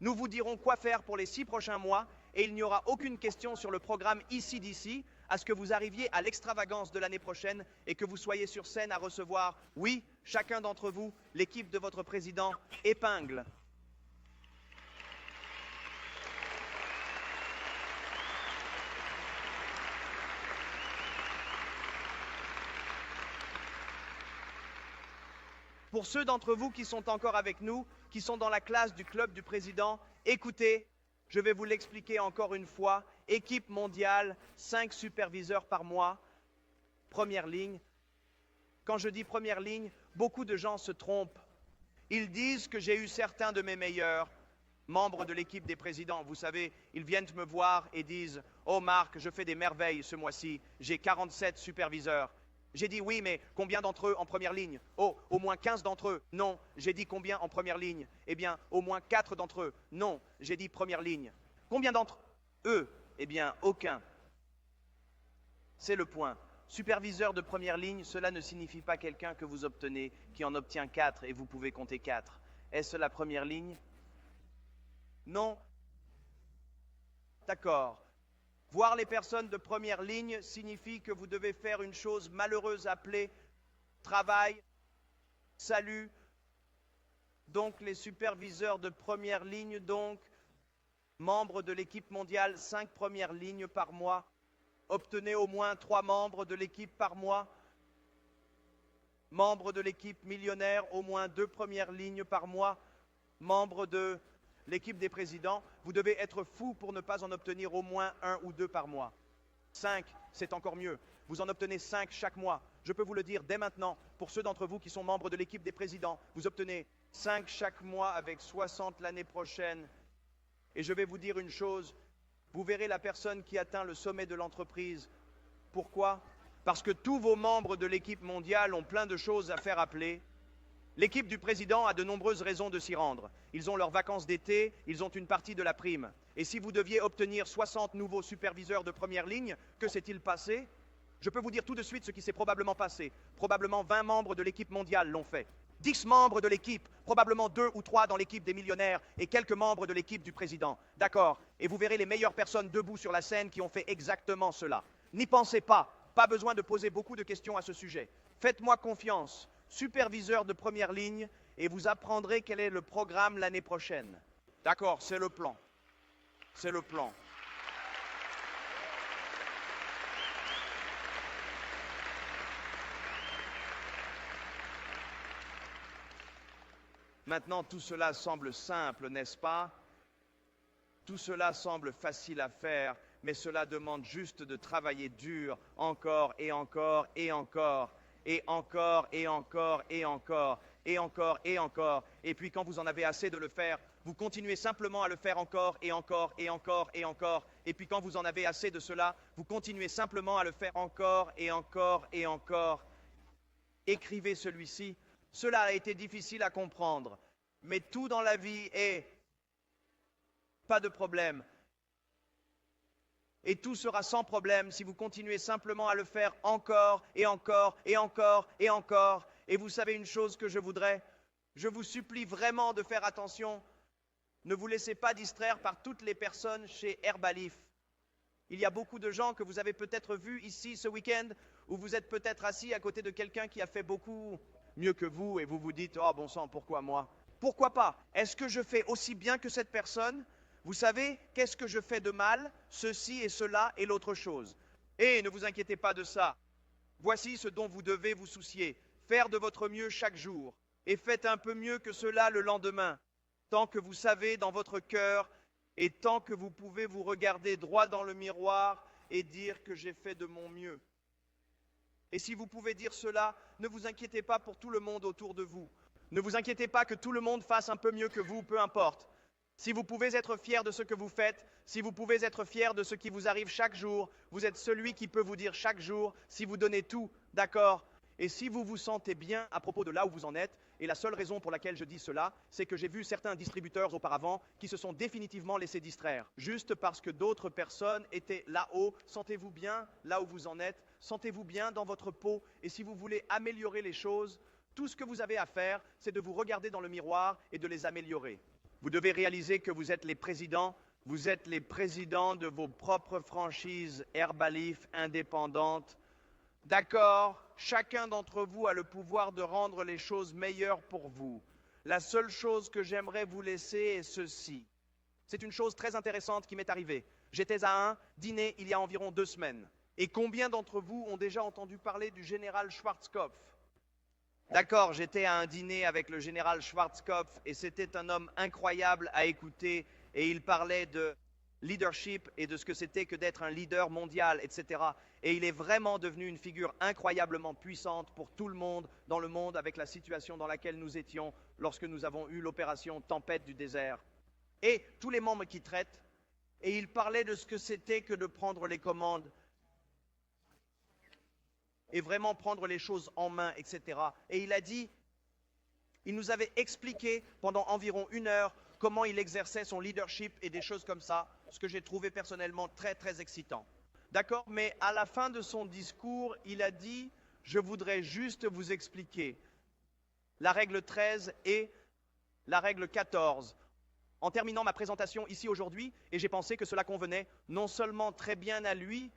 Nous vous dirons quoi faire pour les 6 prochains mois et il n'y aura aucune question sur le programme ici d'ici à ce que vous arriviez à l'extravagance de l'année prochaine et que vous soyez sur scène à recevoir, oui, chacun d'entre vous, l'équipe de votre président, épingle. Pour ceux d'entre vous qui sont encore avec nous, qui sont dans la classe du club du président, écoutez, je vais vous l'expliquer encore une fois. Équipe mondiale, 5 superviseurs par mois, première ligne. Quand je dis première ligne, beaucoup de gens se trompent. Ils disent que j'ai eu certains de mes meilleurs membres de l'équipe des présidents. Vous savez, ils viennent me voir et disent « Oh Marc, je fais des merveilles ce mois-ci, j'ai 47 superviseurs. » J'ai dit oui, mais combien d'entre eux en première ligne? Oh, au moins 15 d'entre eux. Non. J'ai dit combien en première ligne? Eh bien, au moins 4 d'entre eux. Non. J'ai dit première ligne. Combien d'entre eux? Eh bien, aucun. C'est le point. Superviseur de première ligne, cela ne signifie pas quelqu'un que vous obtenez, qui en obtient 4 et vous pouvez compter 4. Est-ce la première ligne? Non. D'accord. Voir les personnes de première ligne signifie que vous devez faire une chose malheureuse appelée travail, salut. Donc les superviseurs de première ligne, donc membres de l'équipe mondiale, 5 premières lignes par mois. Obtenez au moins 3 membres de l'équipe par mois. Membres de l'équipe millionnaire, au moins 2 premières lignes par mois. Membres de l'équipe des présidents, vous devez être fou pour ne pas en obtenir au moins 1 ou 2 par mois. 5, c'est encore mieux. Vous en obtenez 5 chaque mois. Je peux vous le dire dès maintenant, pour ceux d'entre vous qui sont membres de l'équipe des présidents, vous obtenez 5 chaque mois avec 60 l'année prochaine. Et je vais vous dire une chose, vous verrez la personne qui atteint le sommet de l'entreprise. Pourquoi? Parce que tous vos membres de l'équipe mondiale ont plein de choses à faire appeler. L'équipe du président a de nombreuses raisons de s'y rendre. Ils ont leurs vacances d'été, ils ont une partie de la prime. Et si vous deviez obtenir 60 nouveaux superviseurs de première ligne, que s'est-il passé? Je peux vous dire tout de suite ce qui s'est probablement passé. Probablement 20 membres de l'équipe mondiale l'ont fait. 10 membres de l'équipe, probablement 2 ou 3 dans l'équipe des millionnaires et quelques membres de l'équipe du président. D'accord. Et vous verrez les meilleures personnes debout sur la scène qui ont fait exactement cela. N'y pensez pas. Pas besoin de poser beaucoup de questions à ce sujet. Faites-moi confiance. Superviseur de première ligne, et vous apprendrez quel est le programme l'année prochaine. D'accord, c'est le plan. C'est le plan. Maintenant, tout cela semble simple, n'est-ce pas? Tout cela semble facile à faire, mais cela demande juste de travailler dur, encore et encore et encore. Et encore, et encore, et encore, et encore, et encore. Et puis quand vous en avez assez de le faire, vous continuez simplement à le faire encore, et encore, et encore, et encore. Et puis quand vous en avez assez de cela, vous continuez simplement à le faire encore, et encore, et encore. Écrivez celui-ci. Cela a été difficile à comprendre, mais tout dans la vie est pas de problème. Et tout sera sans problème si vous continuez simplement à le faire encore et encore et encore et encore. Et vous savez une chose que je voudrais? Je vous supplie vraiment de faire attention. Ne vous laissez pas distraire par toutes les personnes chez Herbalife. Il y a beaucoup de gens que vous avez peut-être vus ici ce week-end, où vous êtes peut-être assis à côté de quelqu'un qui a fait beaucoup mieux que vous, et vous vous dites « Oh bon sang, pourquoi moi ?» Pourquoi pas? Est-ce que je fais aussi bien que cette personne? Vous savez, qu'est-ce que je fais de mal? Ceci et cela et l'autre chose. Et ne vous inquiétez pas de ça. Voici ce dont vous devez vous soucier. Faire de votre mieux chaque jour. Et faites un peu mieux que cela le lendemain. Tant que vous savez dans votre cœur et tant que vous pouvez vous regarder droit dans le miroir et dire que j'ai fait de mon mieux. Et si vous pouvez dire cela, ne vous inquiétez pas pour tout le monde autour de vous. Ne vous inquiétez pas que tout le monde fasse un peu mieux que vous, peu importe. Si vous pouvez être fier de ce que vous faites, si vous pouvez être fier de ce qui vous arrive chaque jour, vous êtes celui qui peut vous dire chaque jour, si vous donnez tout, d'accord. Et si vous vous sentez bien à propos de là où vous en êtes, et la seule raison pour laquelle je dis cela, c'est que j'ai vu certains distributeurs auparavant qui se sont définitivement laissés distraire, juste parce que d'autres personnes étaient là-haut. Sentez-vous bien là où vous en êtes, sentez-vous bien dans votre peau, et si vous voulez améliorer les choses, tout ce que vous avez à faire, c'est de vous regarder dans le miroir et de les améliorer. Vous devez réaliser que vous êtes les présidents de vos propres franchises Herbalife indépendantes. D'accord, chacun d'entre vous a le pouvoir de rendre les choses meilleures pour vous. La seule chose que j'aimerais vous laisser est ceci. C'est une chose très intéressante qui m'est arrivée. J'étais à un dîner il y a environ 2 semaines. Et combien d'entre vous ont déjà entendu parler du général Schwarzkopf? D'accord, j'étais à un dîner avec le général Schwarzkopf et c'était un homme incroyable à écouter et il parlait de leadership et de ce que c'était que d'être un leader mondial, etc. Et il est vraiment devenu une figure incroyablement puissante pour tout le monde dans le monde avec la situation dans laquelle nous étions lorsque nous avons eu l'opération Tempête du désert. Et tous les membres qui traitent, et il parlait de ce que c'était que de prendre les commandes et vraiment prendre les choses en main, etc. Et il a dit, il nous avait expliqué pendant environ 1 heure comment il exerçait son leadership et des choses comme ça, ce que j'ai trouvé personnellement très, très excitant. D'accord? Mais à la fin de son discours, il a dit, je voudrais juste vous expliquer la règle 13 et la règle 14. En terminant ma présentation ici aujourd'hui, et j'ai pensé que cela convenait non seulement très bien à lui,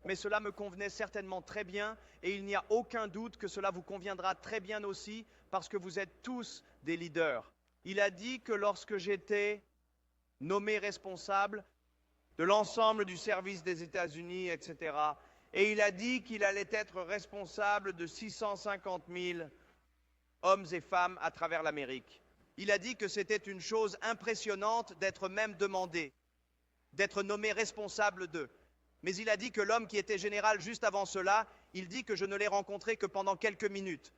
mais cela me convenait certainement très bien, et il n'y a aucun doute que cela vous conviendra très bien aussi, parce que vous êtes tous des leaders. Il a dit que lorsque j'étais nommé responsable de l'ensemble du service des États-Unis, etc., et il a dit qu'il allait être responsable de 650 000 hommes et femmes à travers l'Amérique. Il a dit que c'était une chose impressionnante d'être même demandé, d'être nommé responsable d'eux. Mais il a dit que l'homme qui était général juste avant cela, il dit que je ne l'ai rencontré que pendant quelques minutes.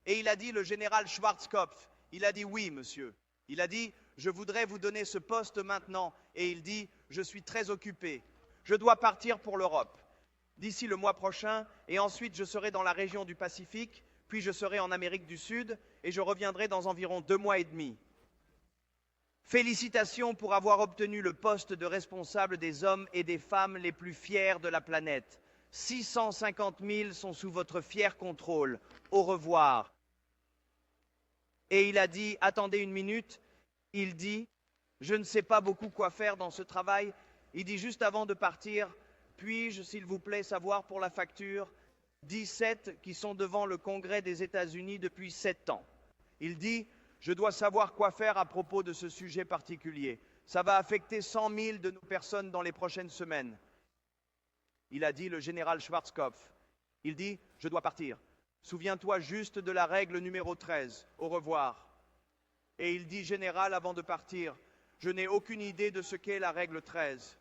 Et il a dit, le général Schwarzkopf, il a dit oui, monsieur. Il a dit, je voudrais vous donner ce poste maintenant. Et il dit, je suis très occupé. Je dois partir pour l'Europe d'ici le mois prochain, et ensuite je serai dans la région du Pacifique, puis je serai en Amérique du Sud, et je reviendrai dans environ 2 mois et demi. Félicitations pour avoir obtenu le poste de responsable des hommes et des femmes les plus fiers de la planète. 650 000 sont sous votre fier contrôle. Au revoir. Et il a dit, attendez une minute, il dit, je ne sais pas beaucoup quoi faire dans ce travail. Il dit juste avant de partir, puis-je, s'il vous plaît, savoir pour la facture, 17 qui sont devant le Congrès des États-Unis depuis 7 ans. Il dit, je dois savoir quoi faire à propos de ce sujet particulier. Ça va affecter 100 000 de nos personnes dans les prochaines semaines. Il a dit, le général Schwarzkopf. Il dit, je dois partir. Souviens-toi juste de la règle numéro 13. Au revoir. Et il dit, général, avant de partir, je n'ai aucune idée de ce qu'est la règle 13.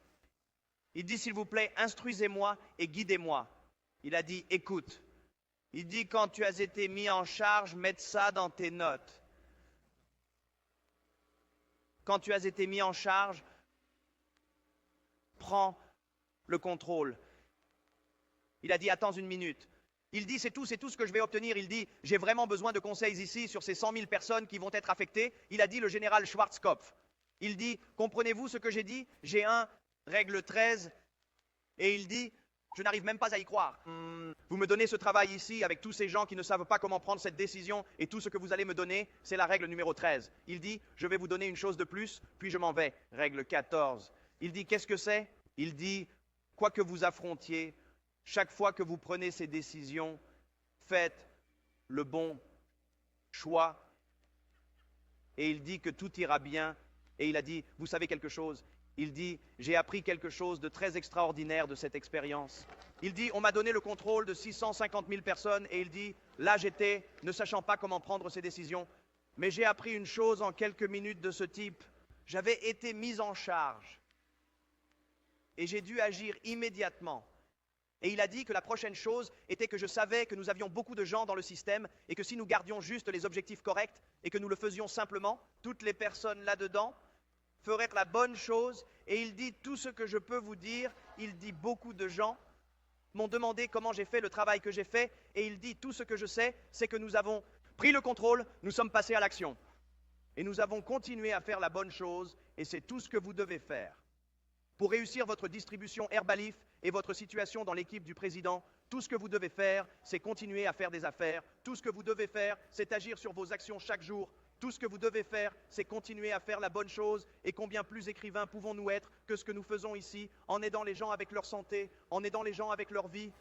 Il dit, s'il vous plaît, instruisez-moi et guidez-moi. Il a dit, écoute. Il dit, quand tu as été mis en charge, mets ça dans tes notes. Quand tu as été mis en charge, prends le contrôle. Il a dit, attends une minute. Il dit, c'est tout ce que je vais obtenir. Il dit, j'ai vraiment besoin de conseils ici sur ces 100 000 personnes qui vont être affectées. Il a dit, le général Schwarzkopf. Il dit, comprenez-vous ce que j'ai dit? J'ai règle 13. Et il dit, je n'arrive même pas à y croire. Vous Vous me donnez ce travail ici avec tous ces gens qui ne savent pas comment prendre cette décision et tout ce que vous allez me donner, c'est la règle numéro 13. Il dit, je vais vous donner une chose de plus, puis je m'en vais. Règle 14. Il dit, qu'est-ce que c'est? Il dit, quoi que vous affrontiez, chaque fois que vous prenez ces décisions, faites le bon choix. Et il dit que tout ira bien. Et il a dit, vous savez quelque chose? Il dit, j'ai appris quelque chose de très extraordinaire de cette expérience. Il dit, on m'a donné le contrôle de 650 000 personnes et il dit, là j'étais, ne sachant pas comment prendre ces décisions, mais j'ai appris une chose en quelques minutes de ce type. J'avais été mis en charge et j'ai dû agir immédiatement. Et il a dit que la prochaine chose était que je savais que nous avions beaucoup de gens dans le système et que si nous gardions juste les objectifs corrects et que nous le faisions simplement, toutes les personnes là-dedans feraient la bonne chose. Et il dit tout ce que je peux vous dire, il dit beaucoup de gens m'ont demandé comment j'ai fait le travail que j'ai fait et il dit tout ce que je sais, c'est que nous avons pris le contrôle, nous sommes passés à l'action. Et nous avons continué à faire la bonne chose et c'est tout ce que vous devez faire. Pour réussir votre distribution Herbalife et votre situation dans l'équipe du président, tout ce que vous devez faire, c'est continuer à faire des affaires. Tout ce que vous devez faire, c'est agir sur vos actions chaque jour. Tout ce que vous devez faire, c'est continuer à faire la bonne chose. Et combien plus écrivains pouvons-nous être que ce que nous faisons ici, en aidant les gens avec leur santé, en aidant les gens avec leur vie.